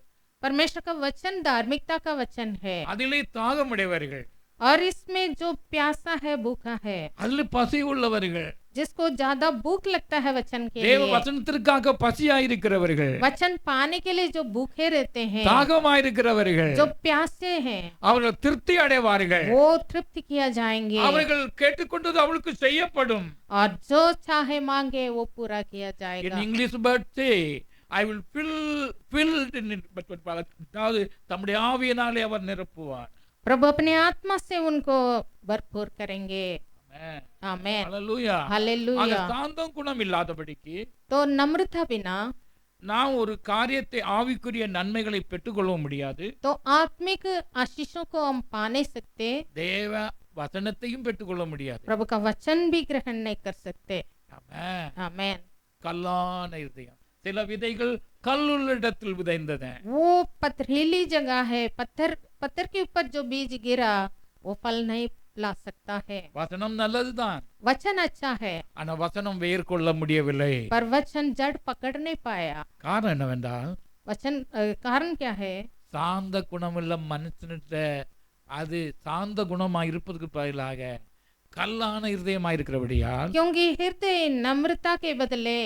परमेश्वर का वचन धार्मिकता का वचन है। அதிலே தாகம் உடையவர்கள், और इसमें जो प्यासा है, भूखा है, அதில் பசி உள்ளவர்கள், जिसको ज्यादा भूख लगता है वचन के தேவ लिए, வசனத்திற்காக பசியாயிருக்கிறவர்கள், वचन पाने के लिए जो भूखे रहते हैं, தாகமாயிருக்கிறவர்கள், जो प्यासे हैं, அவர்கள் திருப்தி அடைவார்கள். वो तृप्त किया जाएंगे। அவர்கள் கேட்டுக்கொண்டது அவளுக்கு செய்யப்படும். और जो चाहे मांगे वो पूरा किया In जाएगा। English word say I will filled in it. அதாவது தம்முடைய ஆவியினாலே அவர் நிரப்புவார். प्रभु अपने आत्मा से उनको भरपूर करेंगे। ஆமென். आमेन। ஹalleluya. हालेलुया। சாந்தம் குணம் இல்லாதபடிக்கு तो नम्रता बिना நாம் ஒரு காரியத்தை ஆவிக்குரிய நன்மைகளை பெற்றுக்கொள்ள முடியாது. तो आत्मिक आशीषों को हम पा नहीं सकते। தேவ வசனத்தையும் பெற்றுக்கொள்ள முடியாது. प्रभु का वचन भी ग्रहण नहीं कर सकते। ஆமென். आमेन। கல்லான இருதயம். சில விதைகள் கல்லுள்ள இடத்தில் விதைந்தன. वो पथरीली जगह है, पत्थर के ऊपर जो बीज गिरा वो फल नहीं ला सकता है। வசனம் நல்லதுதான், वचन अच्छा है ஆனா வசனம் வேர் கொள்ள முடியவில்லை. पर वचन जड़ पकड़ नहीं पाया। காரணம் என்னவென்றால், वचन कारण क्या है? சாந்த குணமுள்ள மனுஷனிட்ட அது சாந்த குணமா இருப்பதற்கு பதிலாக கல்லான இருதயமா இருக்கிறபடியால், क्योंकि हृदय नम्रता के बदले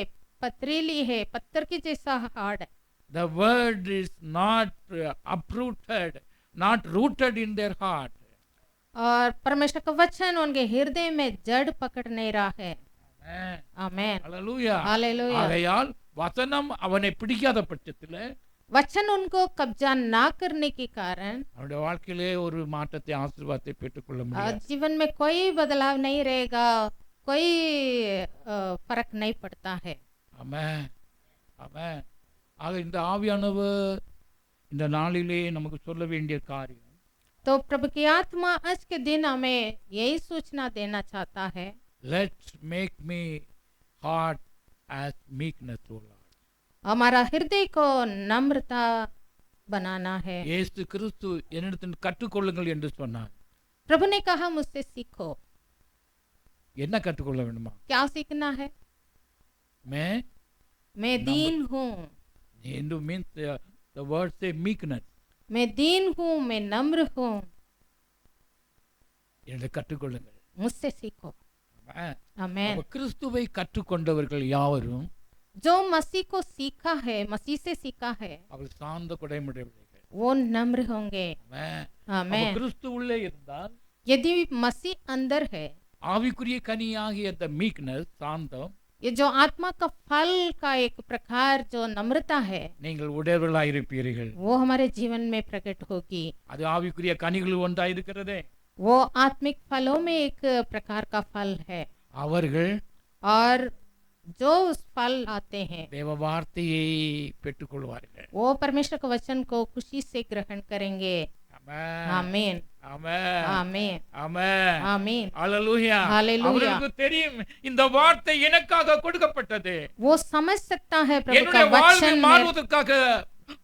पथरीली है, पत्थर की जैसा हार्ड है। the word is not rooted in their heart. और परमेश्वर का वचन उनके हृदय में जड़ पकड़ नहीं रहा है। ஆமென். आमेन। ஹalleluya. हालेलुया। ஆகையால் வசனம் அவனை பிடிக்காத பட்சத்தில் वचन उनको कब्जा ना करने के कारण அவனுடைய வாழ்க்கையிலே ஒரு மாற்றத்தை ஆசீர்வாதத்தை பெற்றுக்கொள்ள முடியாது. जीवन में कोई बदलाव नहीं रहेगा, कोई फर्क नहीं पड़ता है। ஆமென். ஆமென். ஆக இந்த ஆவியானவர் இந்த நாளிலே நமக்கு சொல்ல வேண்டிய காரியம், तो प्रभु की आत्मा आज के दिन हमें यही सूचना देना चाहता है। let's make me heart as meekness, O Lord. हमारा हृदय को नम्रता बनाना है। இயேசு கிறிஸ்து என்னிடத்தில் கற்றுக்கொள்ளுங்கள் என்று சொன்னார். प्रभु ने कहा मुझसे सीखो। என்ன கற்றுக்கொள்ள வேண்டுமா? क्या सीखना है? मैं दीन हूँ। Hindu means the word say meekness. मैं दीन हूँ, मैं नम्र हूँ, என்று கற்றுக்கொள்ளுங்கள். मुझसे सीखो। ஆமென். आमेन। அப்ப கிறிஸ்துவை கற்றுக்கொண்டவர்கள் யாவரும் जो मसीह को सीखा है, मसीह से सीखा है, அவர் சாந்த குடைமுடையவர்கள். वो नम्र होंगे। ஆமென். आमेन। அப்ப கிறிஸ்து உள்ளே இருந்தால் यदि मसीह अंदर है, ஆவிக்குரிய கனியாகிய the meekness, சாந்தம், ये जो आत्मा का फल का एक प्रकार जो नम्रता है, நீங்கள் உடையவர்களாய் இருப்பீர்கள். वो हमारे जीवन में प्रकट होगी। அது ஆவிக்குரிய கனிகள் ஒன்றாய் இருக்கிறதே. वो आत्मिक फलों में एक प्रकार का फल है। அவர்கள் और जो उस फल आते हैं தேவ வார்த்தையை பெற்றுக்கொள்வார்கள். वो परमेश्वर के वचन को खुशी से ग्रहण करेंगे। ஆமென். आमीन। ஆமென். आमीन। ஆமென். आमीन। ஹalleluya. हालेलुया। அவருக்கு தெரியும் இந்த வார்த்தை எனக்காக கொடுக்கப்பட்டது. वो समझ सकता है प्रभु का என்னுடைய வாழ்வை वचन மாறுவதற்காக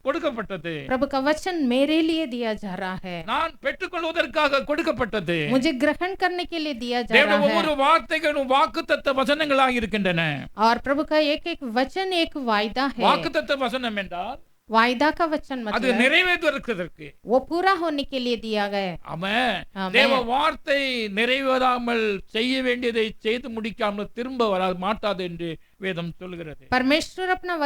கொடுக்கப்பட்டது. प्रभु का वचन मेरे लिए दिया जा रहा है, நான் பெற்றுக்கொள்வதற்காக கொடுக்கப்பட்டது. मुझे ग्रहण करने के लिए दिया जा தேவனுடைய रहा है। ஒவ்வொரு வார்த்தைகளும் வாக்குத்தத்த வசனங்களாக இருக்கின்றன. और प्रभु का एक एक वचन एक वायदा है। வாக்குத்தத்த வசனம் என்றால் वायदा का वचन அது मतलब நிறைவேறுவதற்கு. वो पूरा होने के लिए दिया गया है। ஆமென். ஆமென். தேவ வார்த்தை நிறைவேறாமல் செய்ய வேண்டியதை செய்து முடிக்காமல் திரும்ப வர மாட்டாது என்று வேதம் சொல்கிறது. परमेश्वर अपना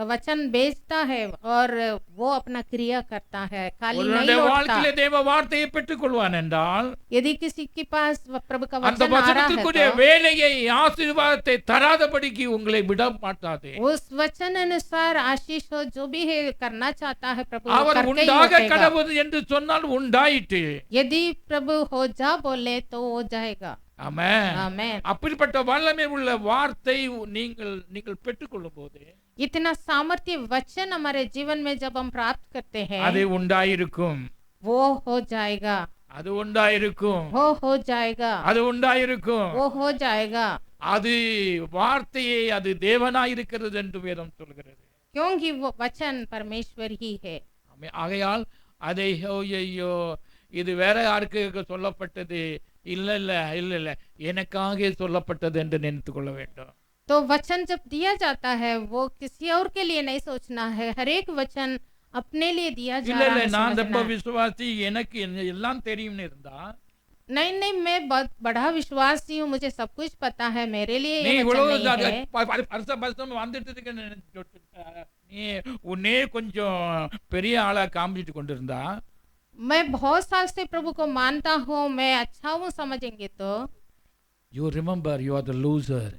वचन भेजता है और वो अपना क्रिया करता है, खाली नहीं ஒருவனுடைய लौटता। வாழ்க்கையிலே தேவ வார்த்தையை பெற்றுக்கொள்வான் என்றால் यदि किसी के पास प्रभु का அந்த वचन आ रहा है வசனத்துக்குரிய तो வேலையை ஆசீர்வாதத்தை தராதபடிக்கு உங்களை விட மாட்டாது. उस वचन अनुसार आशीष हो जो भी है करना चाहता है प्रभु वो அவர் करके ही உண்டாக लौटेगा। கடவுள் என்று சொன்னால் உண்டாயிற்று. यदि प्रभु हो जा बोले तो हो जाएगा। ஆமென். आमेन। அப்படிப்பட்ட வல்லமை உள்ள வார்த்தை நீங்கள் பெற்றுக்கொள்ளும் போது इतना सामर्थ्य वचन हमारे जीवन में जब हम प्राप्त करते हैं அது உண்டாயிருக்கும். वो हो जाएगा, அது உண்டாயிருக்கும். वो हो जाएगा, அது உண்டாயிருக்கும். वो हो जाएगा, அது வார்த்தையே அது தேவனாய் இருக்கிறது என்று வேதம் சொல்கிறது. क्योंकि वो वचन परमेश्वर ही है। ஆமென். ஆகையால் அதை ஐயோ இது வேற யாருக்கு சொல்லப்பட்டது, இல்ல இல்ல இல்ல இல்ல எனக்காக சொல்லப்பட்டது என்று நினைத்து கொள்ள வேண்டும். तो वचन जब दिया जाता है वो किसी और के लिए नहीं सोचना है, हर एक वचन अपने लिए दिया जा இல்ல रहा இல்ல है, நான் समझना ரொம்ப है। விசுவாசி எனக்கு எல்லாம் தெரியும்னு இருந்தா नहीं नहीं, मैं बहुत बड़ा विश्वासी हूँ, मुझे सब कुछ पता है, मेरे लिए நீ ये இவ்வளவு वचन नहीं है। வருஷம் வந்துட்டு நீ உன்னே கொஞ்சம் பெரிய ஆளா காமிச்சிட்டு கொண்டிருந்தா मैं बहुत साल से प्रभु को मानता हूँ, मैं अच्छा हूँ समझेंगे तो you remember you are the loser.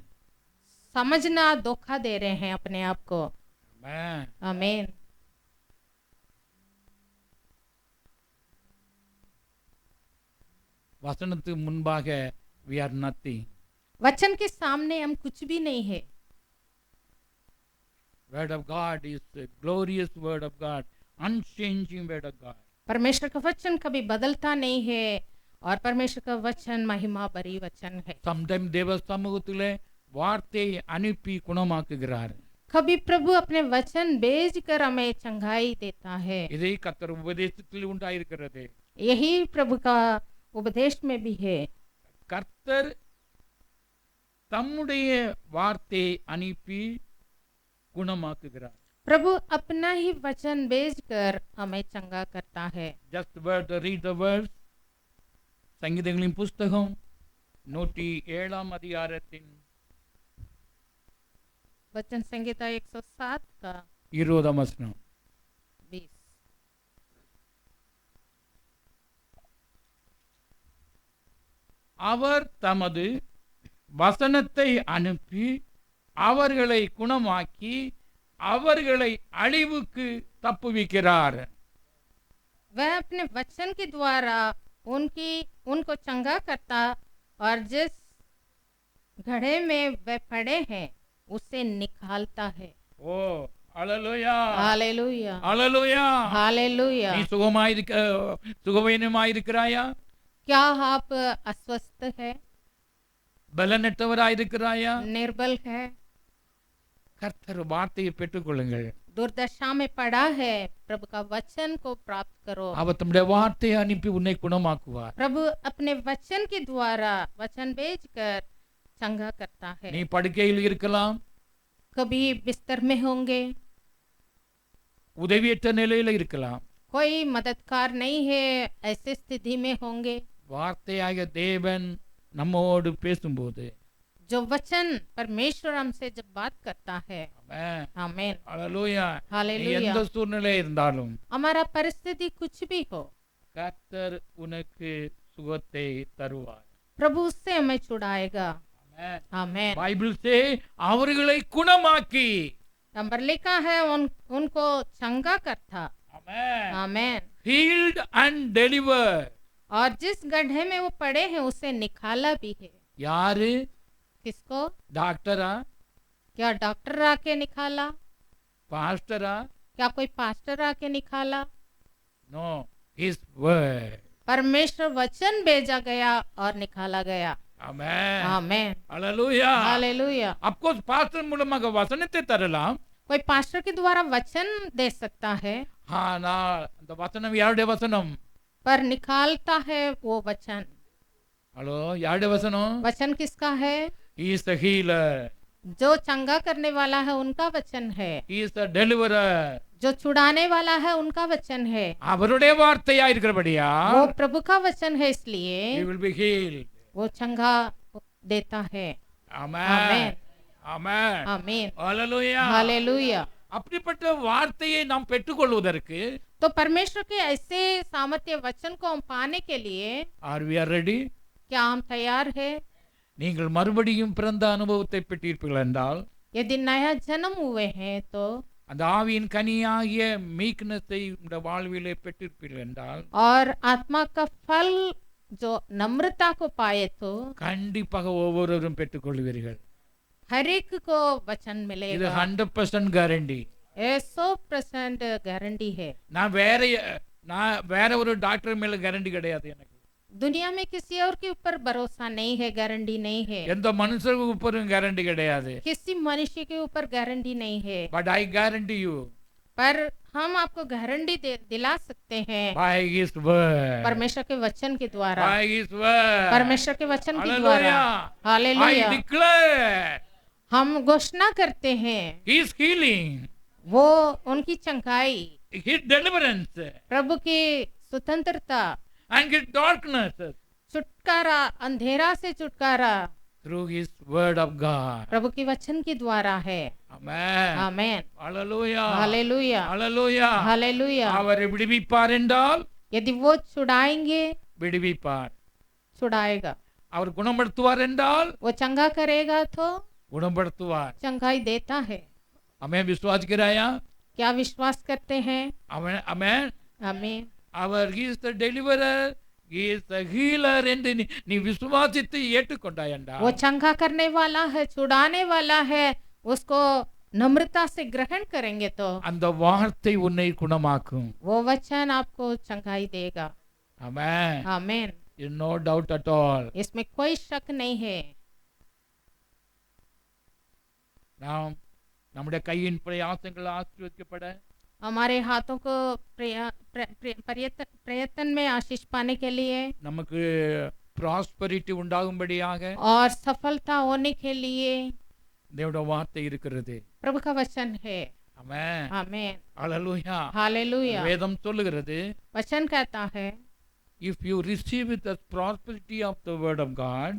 समझना धोखा दे रहे हैं अपने आप को। आमीन। வசனத்துக்கு முன்பாக we are nothing. वचन के सामने हम कुछ भी नहीं है। Word of God is a glorious word of God, unchanging word of God. परमेश्वर का वचन कभी बदलता नहीं है और परमेश्वर का वचन महिमा भरी वचन है। Sometimes தேவ சமூகத்திலே வார்த்தையை அனுப்பி குணமாக்குகிறார். कभी प्रभु अपने वचन भेजकर हमें चंगाई देता है। இதை கர்த்தர் உபதேசத்தில் உண்டாயிருக்கிறது. यही प्रभु का उपदेश में भी है। கர்த்தர் தம்முடைய வார்த்தையை அனுப்பி குணமாக்குகிறார். प्रभु अपना ही वचन भेजकर हमें चंगा करता है। Just word, read the words. சங்கீதங்களின் புஸ்தகம் 107 அதிகாரத்தின் वचन संहिता 107 का 20 वचனம். 20। அவர் தமது வசனத்தை அனுப்பி அவர்களை குணமாக்கி அவர்களை அழிவுக்கு தப்புவிக்கிறார். वह अपने वचन के द्वारा उनको चंगा करता और जिस घड़े में वे पड़े हैं उसे निकालता है। ஓ அல்லேலூயா, हालेलुया, அல்லேலூயா. हालेलुया। நீ சுகவீனமாயிருக்கிறாயா? क्या आप अस्वस्थ है, பலனற்றவராயிருக்கிறாயா? निर्बल है, கர்த்தர் வார்த்தையை பெற்றுக்கொள்ளுங்கள். दुर्दशा में पड़ा है, प्रभु का वचन को प्राप्त करो। அவர் தம்முடைய வார்த்தையை அனுப்பி உன்னை குணமாக்குவார். प्रभु अपने वचन के द्वारा वचन भेजकर चंगा करता है। நீ படுக்கையில் இருக்கலாம், कभी बिस्तर में होंगे, உதவியற்ற நிலையில இருக்கலாம். कोई मददगार नहीं है, ऐसी स्थिति में होंगे। வார்த்தையாக தேவன் நம்மோடு பேசும்போது जो वचन परमेश्वर हमसे जब बात करता है, ஆமென், आमीन, அல்லேலூயா. நீ हालेलुया। எந்த சூழ்நிலை இருந்தாலும் हमारा परिस्थिति कुछ भी हो, கர்த்தர் உனக்கு சுகத்தை தருவார். प्रभु उससे हमें छुड़ाएगा। ஆமென். आमीन। பைபிள் से அவர்களை குணமாக்கி नंबर लिखा है उनको चंगा करता। ஆமென், आमीन। healed and delivered. और जिस गड्ढे में वो पड़े हैं उसे निकाला भी है। யாரு? किसको? டாக்டரா? क्या डॉक्टर आके निकाला? பாஸ்டரா? क्या कोई पास्टर आके निकाला? No, his word. परमेश्वर वचन भेजा गया और निकाला गया। ஆமென், आमीन, அல்லேலூயா. हालेलुया। of course பாஸ்டர் மூலமாக வசனத்தை தரலாம். कोई पास्टर के द्वारा वचन दे सकता है, ஆனால் அந்த வசனம் யாருடைய வசனம்? पर निकालता है वो वचन। ஹலோ, யாருடைய வசனம்? वचन किसका है? He is the healer. जो चंगा करने वाला है उनका वचन है, He is the deliverer. जो छुड़ाने वाला है उनका वचन है, அவருடைய வார்த்தையா இருக்கிறபடியா वो प्रभु का वचन है, इसलिए he will be healed. वो चंगा देता है। Amen. आमेन, Amen. आमीन, Hallelujah. हालेलुया। அப்படிப்பட்ட வார்த்தையை நாம் பெற்றுக்கொள்வதற்கு तो परमेश्वर के ऐसे सामर्थ्य वचन को हम पाने के लिए are we are ready? क्या हम तैयार है? நீங்கள் மறுபடியும் பிறந்த அனுபவத்தை பெற்றீர்கள் என்றால் यदि नया जन्म हुए हैं तो, அந்த ஆவியின் கனியாகிய மீக்னஸை உங்களுடைய வாழ்விலே பெற்றிருப்பீர்கள் என்றால் और आत्मा का फल जो नम्रता को पाए तो கண்டிப்பாக ஒவ்வொருவரும் பெற்றுக்கொள்வீர்கள். हर एक को वचन இது मिलेगा। 100% கேரண்டி. ये 100% गारंटी है। நான் வேற ஒரு டாக்டர் மேல கேரண்டி கிடையாது. எனக்கு दुनिया में किसी और के ऊपर भरोसा नहीं है, गारंटी नहीं है। எந்த மனுஷருக்கு உப்பரும் கேரண்டி கிடையாது. किसी मनुष्य के ऊपर गारंटी नहीं है, பட் ஐ கேரண்டி யூ पर हम आपको गारंटी दिला सकते हैं by his word. परमेश्वर के वचन के द्वारा, by his word. परमेश्वर के वचन के द्वारा। Hallelujah. I hallelujah. declare हम घोषणा करते हैं his healing, वो उनकी चंगाई, his deliverance प्रभु की स्वतंत्रता, and his darkness छुटकारा, अंधेरा से छुटकारा through his word of God. प्रभु के वचन के द्वारा है। Amen. आमेन, Hallelujah. Hallelujah, Hallelujah. हालेलुया। அவர் விடுவிப்பார் என்றால் यदि वो छुड़ाएंगे, விடுவிப்பார். छुड़ाएगा। அவர் குணப்படுத்துவார் என்றால் वो चंगा करेगा तो குணப்படுத்துவார். चंगाई देता है। हमें विश्वास कराया. क्या विश्वास करते हैं? Amen. आमीन। அவர் he is the deliverer, he is the healer என்று நீ விசுவாசித்து ஏற்றுக்கொண்டாய் என்றால் वो चंगा करने वाला है, छुड़ाने वाला है, उसको नम्रता से ग्रहण करेंगे तो அந்த வார்த்தை உன்னை குணமாக்கும். वो वचन आपको चंगाई देगा। Amen. आमीन, No doubt at all. इसमें कोई शक नहीं है। நாம் நம்முடைய கையின் பிரயாசங்கள் ஆசீர்வதிக்கப்பட हमारे हाथों को प्रयत्न में आशीष पाने के लिए நமக்கு ப்ராஸ்பரிட்டி உண்டாகும்படியாக और सफलता होने के लिए தேவனுடைய வார்த்தை இருக்கிறது. प्रभु का वचन है। ஆமென். आमीन, ஹalleluya. हालेलुया। வேதம் சொல்லுகிறது, वचन कहता है, if you receive the prosperity of the word of God,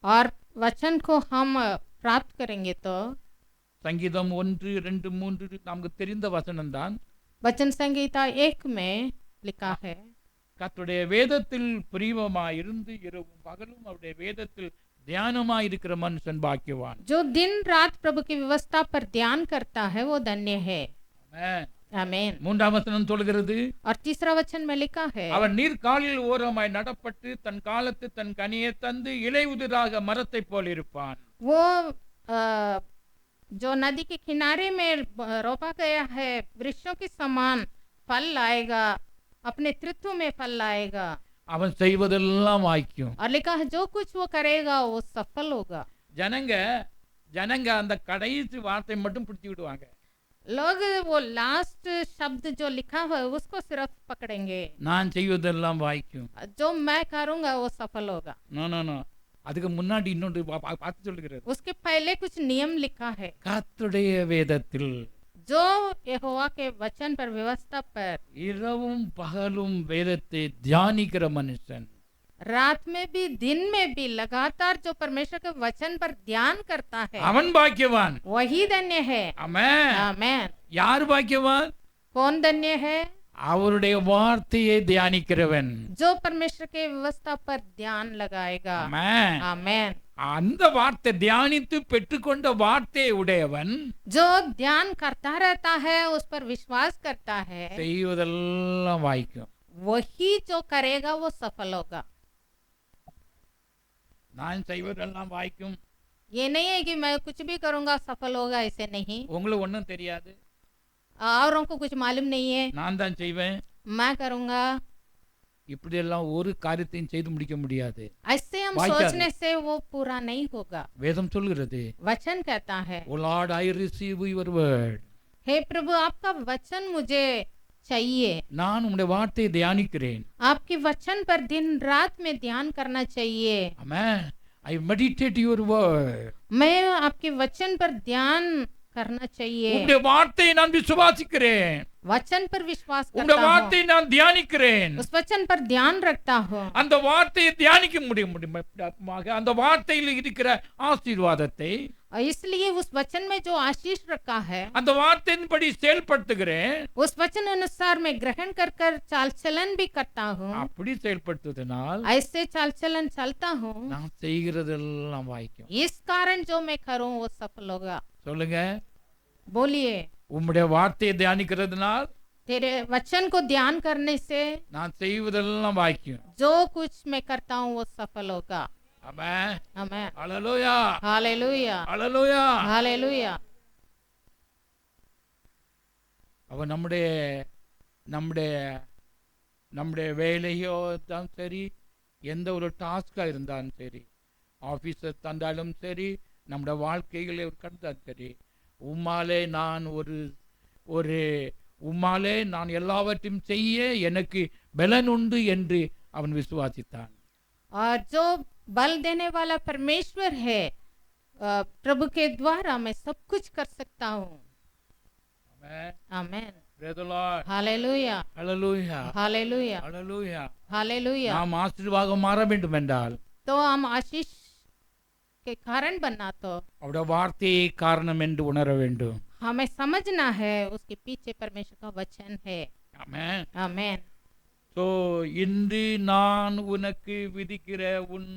और वचन को हम प्राप्त करेंगे तो சங்கீதம் 1, 2, 3 நமக்கு தெரிந்த வசனம் தான். वचन संगीता 1 में लिखा है, கர்த்தருடைய வேதத்தில் பிரியமாய் இருந்து இரவும் பகலும் அவருடைய வேதத்தில் தியானமாய் இருக்கிற மனுஷன் பாக்கியவான். जो दिन रात प्रभु की व्यवस्था पर ध्यान करता है वो धन्य है। ஆமென். आमीन। மூன்றாம் வசனம் சொல்கிறது, और तीसरा वचन में लिखा है, அவன் நீர்க்காலில் ஓரமாய் நடப்பட்டு தன் காலத்து தன் கனியை தந்து இலை உதிராக மரத்தை போல் இருப்பான். वो जो नदी के किनारे में रोपा गया है, वृक्षों के समान फल लाएगा, अपने तृत्व में फल लाएगा। அவன் செய்வதெல்லாம் வாய்க்கும். और लिखा है, जो कुछ वो करेगा वो सफल होगा। ஜனங்க அந்த கடைசி வார்த்தை மட்டும் பிடிச்சு விடுவாங்க. लोग वो लास्ट शब्द जो लिखा हुआ है उसको सिर्फ पकड़ेंगे, நான் செய்வதெல்லாம் வாய்க்கும். जो मैं करूंगा वो सफल होगा। நோ அதுக்கு முன்னாடி இன்னொன்று பார்த்து சொல்லுகிறது, उसके पहले कुछ नियम लिखा है, கர்த்தருடைய வேதத்தில் जो यहोवा के वचन पर, व्यवस्था पर இரவும் பகலும் வேதத்தை தியானிக்கிற மனுஷன், रात में भी दिन में भी लगातार जो परमेश्वर के वचन पर ध्यान करता है அவன் பாக்கியவான். वही धन्य है। ஆமென். आमेन। யார் பாக்கியவான்? कौन धन्य है? அவருடைய வார்த்தையை தியானிக்கிறவன். जो परमेश्वर के व्यवस्था पर ध्यान लगाएगा। ஆமென். आमेन। அந்த வார்த்தை தியானித்து பெற்றுக்கொண்ட வார்த்தையை உடையவன் जो ध्यान करता रहता है, उस पर विश्वास करता है, செய்வதெல்லாம் வாய்க்கும். वही जो करेगा वो सफल होगा। நான் செய்வதெல்லாம் வாய்க்கும். ये नहीं है कि मैं कुछ भी करूंगा सफल होगा, ऐसे नहीं। உங்களுக்கு ஒன்றும் தெரியாது, औरों को कुछ मालूम नहीं है, நான் தான் செய்வேன், मैं करूंगा, இப்படி எல்லாம் ஒரு காரியத்தையும் செய்து முடிக்க முடியாது. ऐसे हम वाक्य सोचने से वो पूरा नहीं होगा। வேதம் சொல்கிறது, वचन कहता है, O Lord, I receive your word. हे प्रभु आपका वचन मुझे चाहिए, நான் உம்முடைய வார்த்தையை தியானிக்கிறேன். आपके वचन पर दिन रात में ध्यान करना चाहिए। Amen. I meditate your word. मैं आपके वचन पर ध्यान करना चाहिए, உம்முடைய வார்த்தையை நான் விசுவாசிக்கிறேன். वचन पर विश्वास உம்முடைய करता हूँ, வார்த்தையை நான் தியானிக்கிறேன். उस वचन पर ध्यान रखता हूँ। அந்த வார்த்தையை தியானிக்க முடியும் அந்த வார்த்தையில் இருக்கிற ஆசீர்வாதத்தை और इसलिए उस वचन में जो आशीष रखा है, அந்த வார்த்தையின்படி செயல்படுத்துகிறேன். उस वचन अनुसार मैं ग्रहण कर कर चाल चलन भी करता हूँ। அப்படி செயல்படுத்துவதனால் ऐसे चाल चलन चलता हूँ, நான் செய்கிறதெல்லாம் வாய்க்கும். इस कारण जो मैं करूँ वो सफल होगा। சொல்லுங்க, बोलिए, உம்முடைய வார்த்தையை தியானிக்கிறதுனால் तेरे वचन को ध्यान करने से நான் செய்வதெல்லாம் வாய்க்கும். जो कुछ मैं करता हूँ वो सफल होगा। ஆமென். आमेन। அல்லேலூயா, हालेलुया, அல்லேலூயா. हालेलुया। அவ நம்முடைய நம்முடைய நம்முடைய வேலையோ தான் சரி, எந்த ஒரு டாஸ்காக இருந்தாலும் சரி, ஆஃபீஸர் தந்தாலும் சரி, நம்முடைய வாழ்க்கைகளை கடந்தாலும் சரி, உம்மாலே நான் ஒரு உம்மாலே நான் எல்லாவற்றையும் செய்ய எனக்கு பலன் உண்டு என்று அவன் விசுவாசித்தான். और जो बल देने वाला परमेश्वर है, प्रभु के द्वारा मैं सब कुछ कर सकता हूँ। ஆமென். आमेन। Praise the Lord. Hallelujah, hallelujah, hallelujah, hallelujah. Hallelujah. நாம் ஆசீர்வாதம் மாற வேண்டும் என்றால் तो हम आशीष के कारण बनना, तो அவருடைய வார்த்தையை காரணம் என்று உணர வேண்டும். हमें समझना है उसके पीछे परमेश्वर का वचन है। ஆமென். आमेन। ஸோ இன்று நான் உனக்கு விதிக்கிற உன்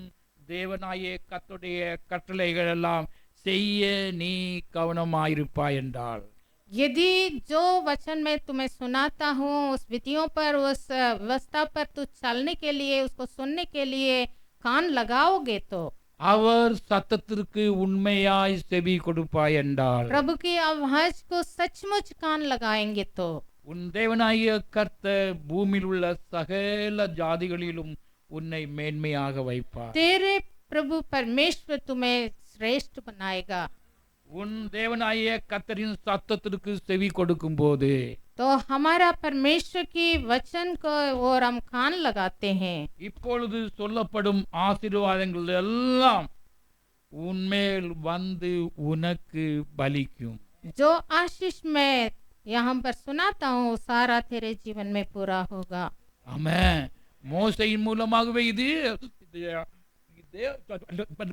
தேவனாய கர்த்தருடைய கட்டளைகள் எல்லாம் செய்ய நீ கவனமாயிருப்பாய் என்றால் यदि जो वचन मैं तुम्हें सुनाता हूँ उस विधियों पर, उस व्यवस्था पर तू चलने के लिए, उसको सुनने के लिए कान लगाओगे, तो அவர் சத்தத்திற்கு உண்மையாய் செவி கொடுப்பாய் என்றால் प्रभु की आवाज को सचमुच कान लगाएंगे, तो உன் தேவனாய கர்த்தர் பூமியில் உள்ள சகல ஜாதிகளிலும் உன்னை மேன்மையாக வைப்பார். तेरे प्रभु परमेश्वर तुम्हें श्रेष्ठ बनाएगा। உன் தேவனாய கர்த்தரின் சத்தத்திற்கு செவி கொடுக்கும் போது तो हमारा परमेश्वर की वचन को और हम कान लगाते हैं, இப்பொழுது சொல்லப்படும் ஆசீர்வாதங்கள் எல்லாம் உன்மேல் வந்து உனக்கு பலிக்கும். जो आशीष मैं यहाँ पर सुनाता हूँ सारा तेरे जीवन में पूरा होगा। ஆமென். மோசையின் மூலமாகவே இது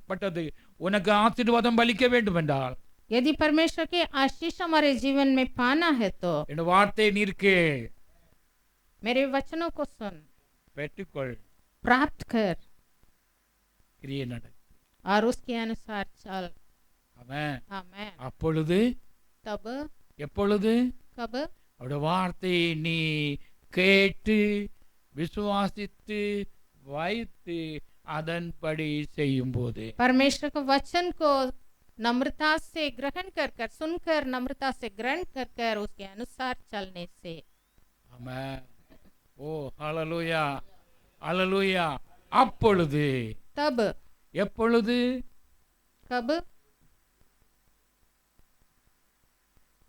பட்டது. உனக்கு ஆசீர்வாதம் பலிக்க வேண்டும் என்றால் यदि परमेश्वर के आशीष हमारे जीवन में पाना है, तो என் வார்த்தை நீர்க்கே मेरे वचनों को सुन, பெற்றுக்கொள், प्राप्त कर கிரியை நட. और उसके अनुसार चल। ஆமென். आमेन। அப்பொழுது तब, எப்பொழுது कब, அவருடைய வார்த்தையை நீ கேட்டு விசுவாசித்து வைத்து அதன்படி செய்யும் போது परमेश्वर के वचन को नम्रता से ग्रहण कर कर, सुनकर नम्रता से ग्रहण कर कर उसके अनुसार चलने से। ஆமென். ஓ ஹalleluya, ஹalleluya. அப்பொழுது तब, எப்பொழுது कब,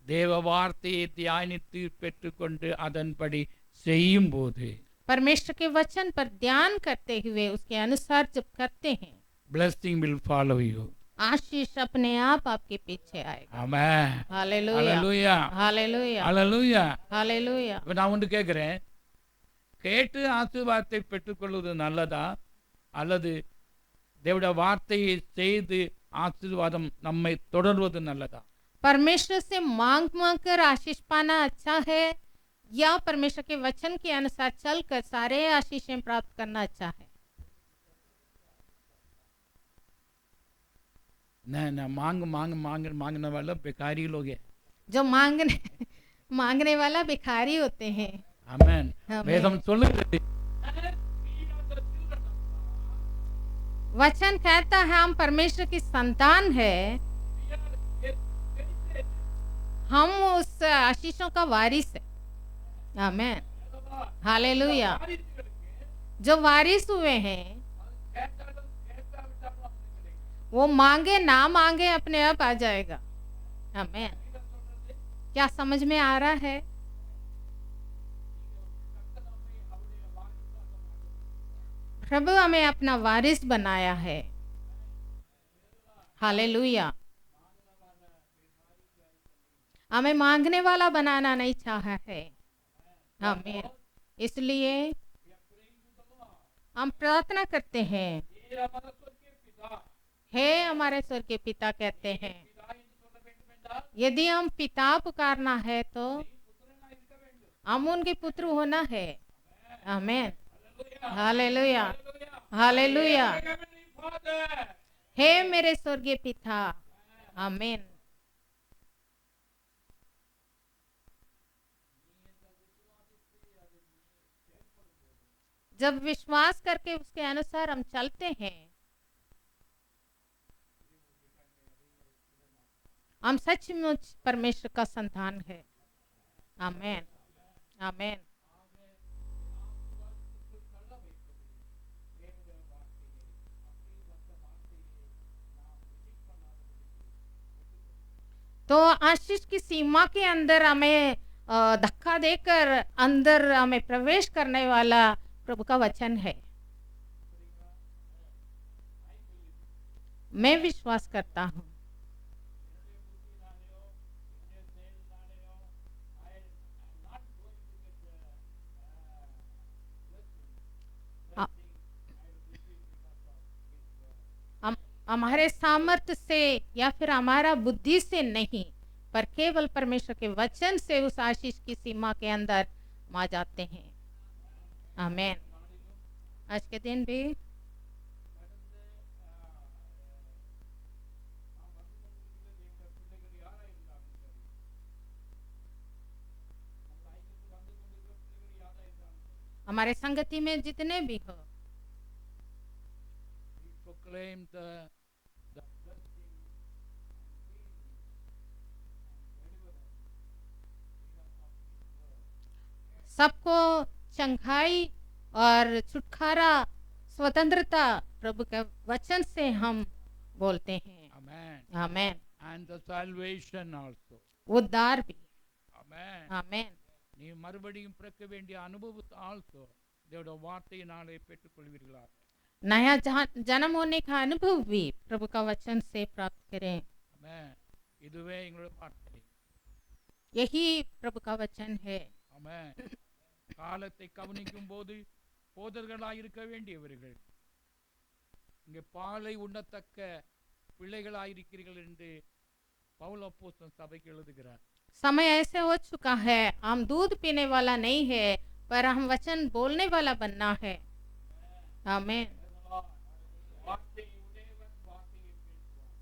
தேவ வார்த்தையை தியானித்து பெற்றுக்கொண்டு அதன்படி செய்யும் போது परमेश्वर के वचन पर ध्यान करते हुए उसके अनुसार जब करते हैं, blessing will follow you. आशीष अपने आप आपके पीछे आएगा। ஆமென். Hallelujah, hallelujah, hallelujah, hallelujah. Hallelujah. இப்ப நான் ஒன்று கேட்கிறேன், கேட்டு ஆசீர்வாதத்தை பெற்றுக்கொள்வது நல்லதா அல்லது தேவனுடைய வார்த்தையை செய்து ஆசீர்வாதம் நம்மை தொடர்வது நல்லதா? परमेश्वर से मांग मांग कर आशीष पाना अच्छा है, या परमेश्वर के वचन के अनुसार चलकर सारे आशीषें प्राप्त करना अच्छा है? ना मांग मांग मांग मांगने वाला बेकारी लोग है. जो मांगने वाला भिखारी होते हैं। ஆமென். ஆமென். வேதம் சொல்லுகிறது वचन कहता है हम परमेश्वर की संतान है, हम उस आशीषों का वारिस है। आमेन। हालेलुया। जो वारिस हुए हैं वो मांगे ना मांगे अपने आप आ जाएगा। आमेन। क्या समझ में आ रहा है? प्रभु हमें अपना वारिस बनाया है। हालेलुया। हमें मांगने वाला बनाना नहीं चाहा है। आमीन। इसलिए हम प्रार्थना करते हैं, ये हमारा स्वर्गीय पिता हे हमारे स्वर के पिता कहते हैं। पिता என்று சொல்ல வேண்டும் என்றால் यदि हम पिता पुकारना है तो पुत्रனா இருக்க வேண்டும். हम उनके पुत्र होना है। आमीन। Hallelujah hallelujah. Hallelujah. Heavenly Father, हे मेरे स्वर्गीय पिता। आमीन। जब विश्वास करके उसके अनुसार हम चलते हैं, हम सचमुच परमेश्वर का संतान है। आमीन। आमीन। तो आशीष की सीमा के अंदर हमें धक्का देकर अंदर हमें प्रवेश करने वाला प्रभु का वचन है। मैं विश्वास करता हूँ। हमारे सामर्थ्य से या फिर हमारा बुद्धि से नहीं, पर केवल परमेश्वर के वचन से उस आशीष की सीमा के अंदर हम आ जाते हैं। आमीन। आज के दिन भी हमारे संगति में जितने भी हो, proclaim the blessing सबको चंगाई और छुटकारा, स्वतंत्रता प्रभु के वचन से हम बोलते हैं। Amen. आमीन। And the salvation also. उद्धार भी। Amen. आमीन। நீ மறுபடியும் பிறக்க வேண்டிய அனுபவத்தை also தேவனுடைய வார்த்தையினாலே பெற்றுக்கொள்வீர்களாக. नया जन्म होने का अनुभव भी प्रभु का वचन से प्राप्त करें। Amen. இதுவே எங்களுடைய வார்த்தை. यही प्रभु का वचन है। Amen. காலத்தை கவனிக்கும் போது போதர்களாய் இருக்க வேண்டியவர்கள் இங்கே பாலை உண்ணத்தக்க பிள்ளைகளாய் இருக்கிறீர்கள் என்று பவுல் அப்போஸ்தலன் சபைக்கு எழுதுகிறார். समय ऐसे हो चुका है, हम दूध पीने वाला नहीं है, पर हम वचन बोलने वाला बनना है। आमीन। வார்த்தை உடையவன் வார்த்தையை பேசுவான்.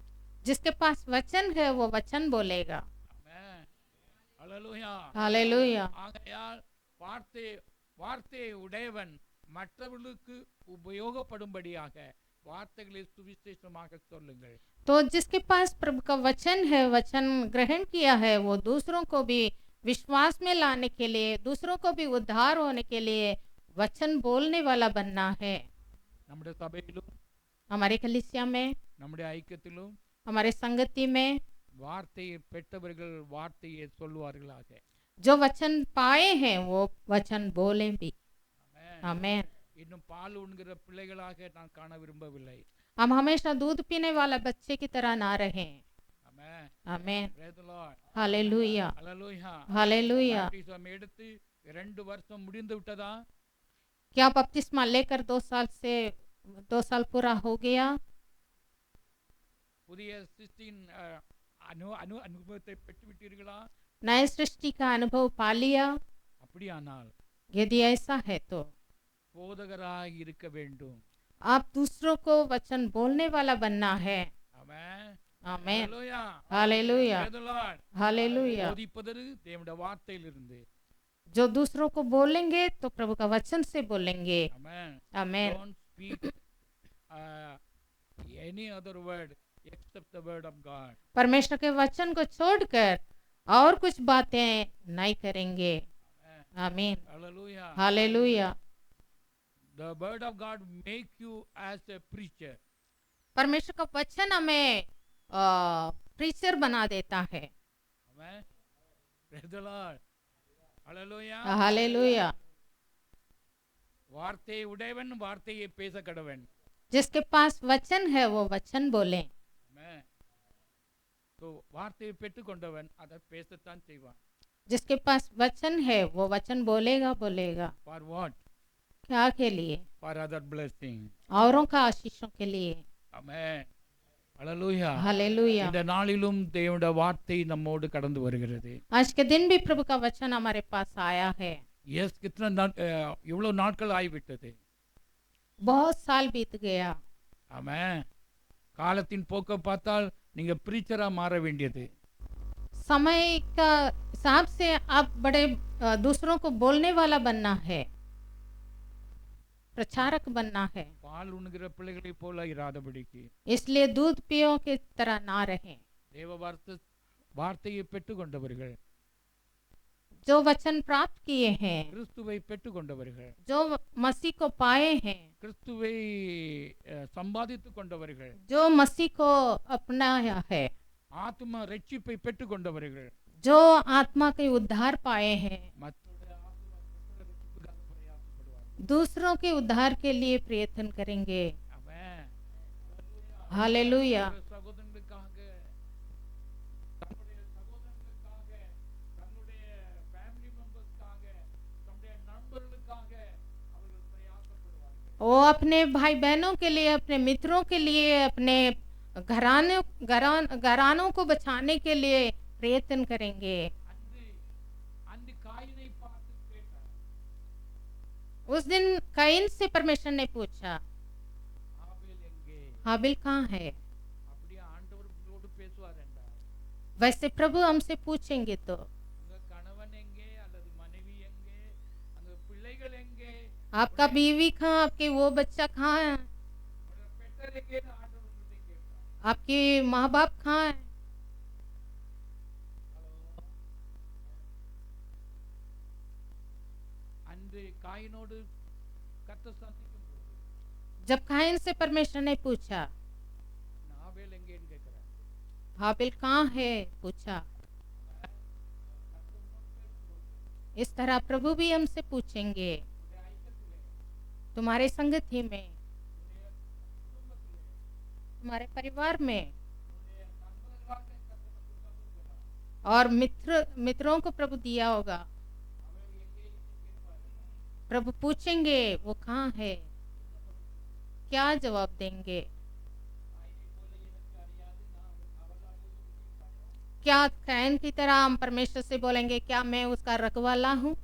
जिसके पास वचन है वो वचन बोलेगा। Amen. Hallelujah. हालेलुया। ஆகையால் வார்த்தை உடையவன் மற்றவர்களுக்கு உபயோகப்படும்படியாக வார்த்தைகளை சுவிசேஷமாக சொல்லுங்கள். तो जिसके पास प्रभु का वचन है, वचन ग्रहण किया है, वो दूसरों को भी विश्वास में लाने के लिए, दूसरों को भी उद्धार होने के लिए वचन बोलने वाला बनना है। நம்முடைய சபையிலும் हमारे कलीसिया में, நம்முடைய ஐக்கியத்திலும் हमारे संगति में வார்த்தையை பெற்றவர்கள் வார்த்தையை சொல்லுவார்களாக. जो वचन पाए हैं वो वचन बोले भी। Amen. आमीन। இன்னும் பால் உண்கிற பிள்ளைகளாக நான் காண விரும்பவில்லை. हम हमेशा दूध पीने वाला बच्चे की तरह ना रहें। Amen. आमीन। Praise the Lord. Hallelujah. Hallelujah. Hallelujah. Baptism எடுத்து 2 வருஷம் முடிந்து விட்டதா? क्या बपतिस्मा लेकर 2 साल पूरा हो गया? புதிய சிஸ்டின் அனுபவத்தை பெற்று விட்டீர்களா? नए सृष्टि का अनुभव पा लिया? அப்படியானால் यदि ऐसा है तो போதகராக இருக்க வேண்டும். आप दूसरों को वचन बोलने वाला बनना है। Amen. आमीन। Hallelujah. Hallelujah. Praise the Lord. Hallelujah. போதிப்பது தேவனுடைய வார்த்தையிலிருந்து. जो दूसरों को बोलेंगे तो प्रभु का वचन से बोलेंगे। Amen. आमीन। Don't speak any other word except the word of God. परमेश्वर के वचन को छोड़कर और कुछ बातें नहीं करेंगे। Amen. आमीन। Hallelujah. Hallelujah. The word of God make you as a preacher. परमेश्वर का वचन हमें प्रीचर बना देता है। Amen. Praise the Lord. Hallelujah. Hallelujah. வார்த்தையை உடையவன் வார்த்தையை பேச கடவன். जिसके पास वचन है वो वचन बोले। Amen. तो வார்த்தையை பெற்றுக்கொண்டவன் அதை பேசத்தான் செய்வான். जिसके पास वचन है वो वचन बोलेगा बोलेगा। For what? क्या के लिए? For other blessing. औरों का आशीषों के लिए। Amen. Hallelujah. हालेलुया। இந்த நாளிலும் தேவனுடைய வார்த்தை நம்மோடு கடந்து வருகிறது. आज के दिन भी प्रभु का वचन हमारे पास आया है। எஸ் இவ்வளவு நாட்கள் ஆகிவிட்டது. बहुत साल बीत गया। ஆமென். காலத்தின் போக்கை பார்த்தால் நீங்க பிரீச்சரா மாற வேண்டியது. समय का हिसाब से आप बड़े दूसरों को बोलने वाला बनना है, प्रचारक बनना है। பால் உண்ணுகிற பிள்ளைகளை போல இராதபடிக்கு इसलिए दूध पियो की तरह ना रहें। தேவ வார்த்தையை பெற்றுக்கொண்டவர்கள், जो वचन प्राप्त किए हैं, கிறிஸ்துவை பெற்றுக்கொண்டவர்கள், जो मसीह को पाए हैं, கிறிஸ்துவை சம்பாதித்துக் கொண்டவர்கள், जो मसीह को अपनाया है, ஆத்ம ரட்சிப்பை பெற்றுக்கொண்டவர்கள், जो आत्मा के उद्धार पाए हैं, दूसरों के उद्धार के लिए प्रयत्न करेंगे। ஆமென். हालेलुया। சகோதரர்களுக்காக, தன்னுடைய சகோதரர்களுக்காக, தன்னுடைய ஃபேமிலி மெம்பர்ஸ்க்காக, தன்னுடைய நண்பர்களுக்காக அவர்கள் பிரயாசப்படுவார்கள். वो अपने भाई बहनों के लिए, अपने मित्रों के लिए, अपने घरानों को बचाने के लिए प्रयत्न करेंगे। அந்த காயினை பார்த்து கேட்டார், उस दिन कैन से परमेश्वर ने पूछा, ஆபேல் எங்கே? हाबिल कहाँ है? அப்படியே ஆண்டவரோடு பேசுவார் என்றார். वैसे प्रभु हमसे पूछेंगे तो உங்க கணவன் எங்கே அல்லது மனைவி எங்கே, அந்த பிள்ளைகள் எங்கே, आपका बीवी कहाँ, आपके वो बच्चा कहाँ है, உங்க பெற்றோர் எங்கேன்னு ஆண்டவர் உங்களை கேட்பார். आपके माँ बाप कहाँ है। அன்று காயினோடு கர்த்தர் சந்திக்கும் போது जब कैन से परमेश्वर ने पूछा, ஆபேல் எங்கேன்னு கேட்கிறார். हाबिल कहाँ है पूछा। इस तरह प्रभु भी हमसे पूछेंगे, तुम्हारे संगति में, तुम्हारे परिवार में, और मित्रों को प्रभु दिया होगा। प्रभु पूछेंगे वो कहाँ है, क्या जवाब देंगे। क्या कैन की तरह हम परमेश्वर से बोलेंगे, क्या मैं उसका रखवाला हूँ।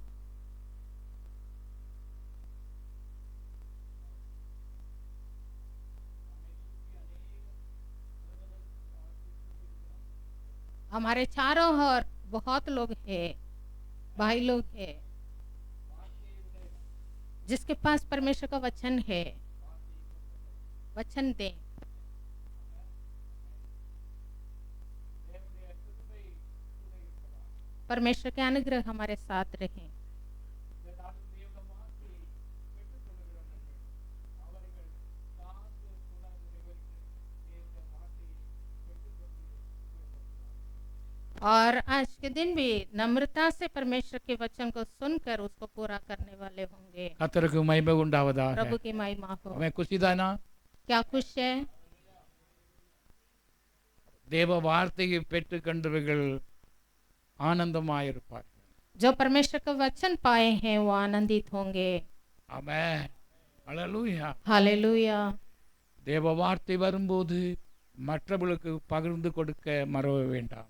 हमारे चारों ओर बहुत लोग हैं, भाई लोग हैं, जिसके पास परमेश्वर का वचन है, वचन दें। परमेश्वर के अनुग्रह हमारे साथ रहें। और आज के दिन भी नम्रता से परमेश्वर के वचन को सुनकर उसको पूरा करने वाले होंगे। கர்த்தருக்கு மகிமை உண்டாவதாக. प्रभु की महिमा हो। அவன் குஷிதானா? क्या खुश है? தேவ வார்த்தையை பெற்றுக்கொண்டவர்கள் ஆனந்தமாயிருப்பார்கள். जो परमेश्वर का वचन पाए हैं वो आनंदित होंगे। ஆமென். ஹல்லேலூயா. हालेलुया। தேவ வார்த்தை வரும்போது மற்றவர்களுக்கு பகிர்ந்து கொடுக்க மறக்க வேண்டாம்.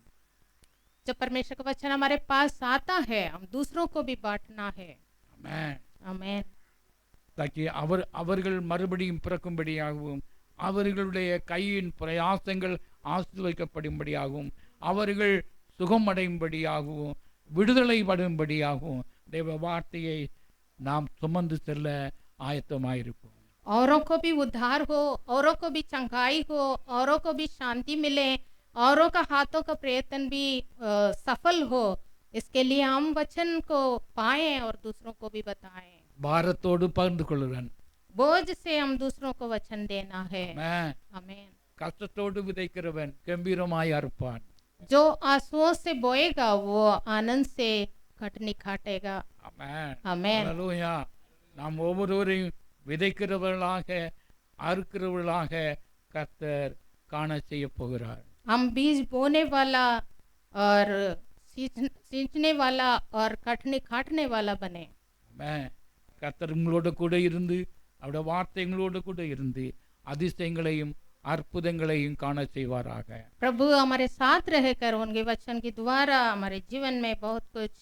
जब परमेश्वर का वचन हमारे पास आता है हम दूसरों को भी बांटना है। ஆமென். आमीन। ताकि அவர்கள் மறுபடியும் பிறக்கும்படியாகவும், அவர்களுடைய கையின் பிரயாசங்கள் ஆசீர்வதிக்கப்படும்படியாகவும், அவர்கள் சுகமடையும்படியாகவும், விடுதலை படும்படியாகவும் தேவ வார்த்தையை நாம் சுமந்து செல்ல ஆயத்தமாயிருப்போம். औरों को भी उद्धार हो, औरों को भी चंगाई हो, औरों को भी शांति मिले, औरों का हाथों का प्रयत्न भी सफल हो, इसके लिए हम वचन को पाएं और दूसरों को भी बताएं। பாரத்தோடு பகிர்ந்து கொள்ளுறன். बोझ से हम दूसरों को वचन देना है। ஆமென். आमीन। கஷ்டத்தோடு விதைக்கிறவன் கம்பீரமாய் அறுப்பான். जो आंसुओं से बोएगा वो आनंद से कटनी काटेगा। ஆமென். आमेन। ஹalleluya. நாம் ஒவ்வொருவரையும் விதைக்கிறவர்களாக அறுக்கிறவர்களாக கர்த்தர் காண செய்ய போகிறார். हम बीज बोने वाला और सींचने वाला और कटनी काटने वाला बने। ஆமென். கர்த்தர் உங்களோட கூட இருந்து அவருடைய வார்த்தை உங்களோட கூட இருந்து அதிசயங்களையும் அற்புதங்களையும் காண செய்வாராக. प्रभु हमारे साथ रहकर उनके वचन के द्वारा हमारे जीवन में बहुत कुछ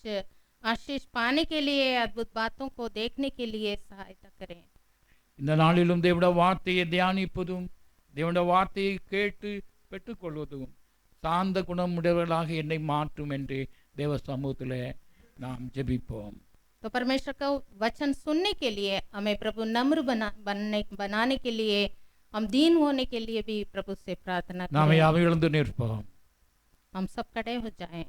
आशीष पाने के लिए, अद्भुत बातों को देखने के लिए सहायता करें। இந்த நாளிலும் தேவனுடைய வார்த்தையை தியானிப்பதும் தேவனுடைய வார்த்தையை கேட்டு பெற்றுக்கொள்வதும் சாந்த குணமுடையவர்களாக என்னை மாற்றும் என்று தேவ சமூகத்தில் நாம் ஜெபிப்போம். तो परमेश्वर का वचन सुनने के लिए हमें प्रभु नम्र बनाने के लिए, हम दीन होने के लिए भी प्रभु से प्रार्थना நாம் करें। யாவை எழுந்து நிற்போம். हम सब खड़े हो जाएं।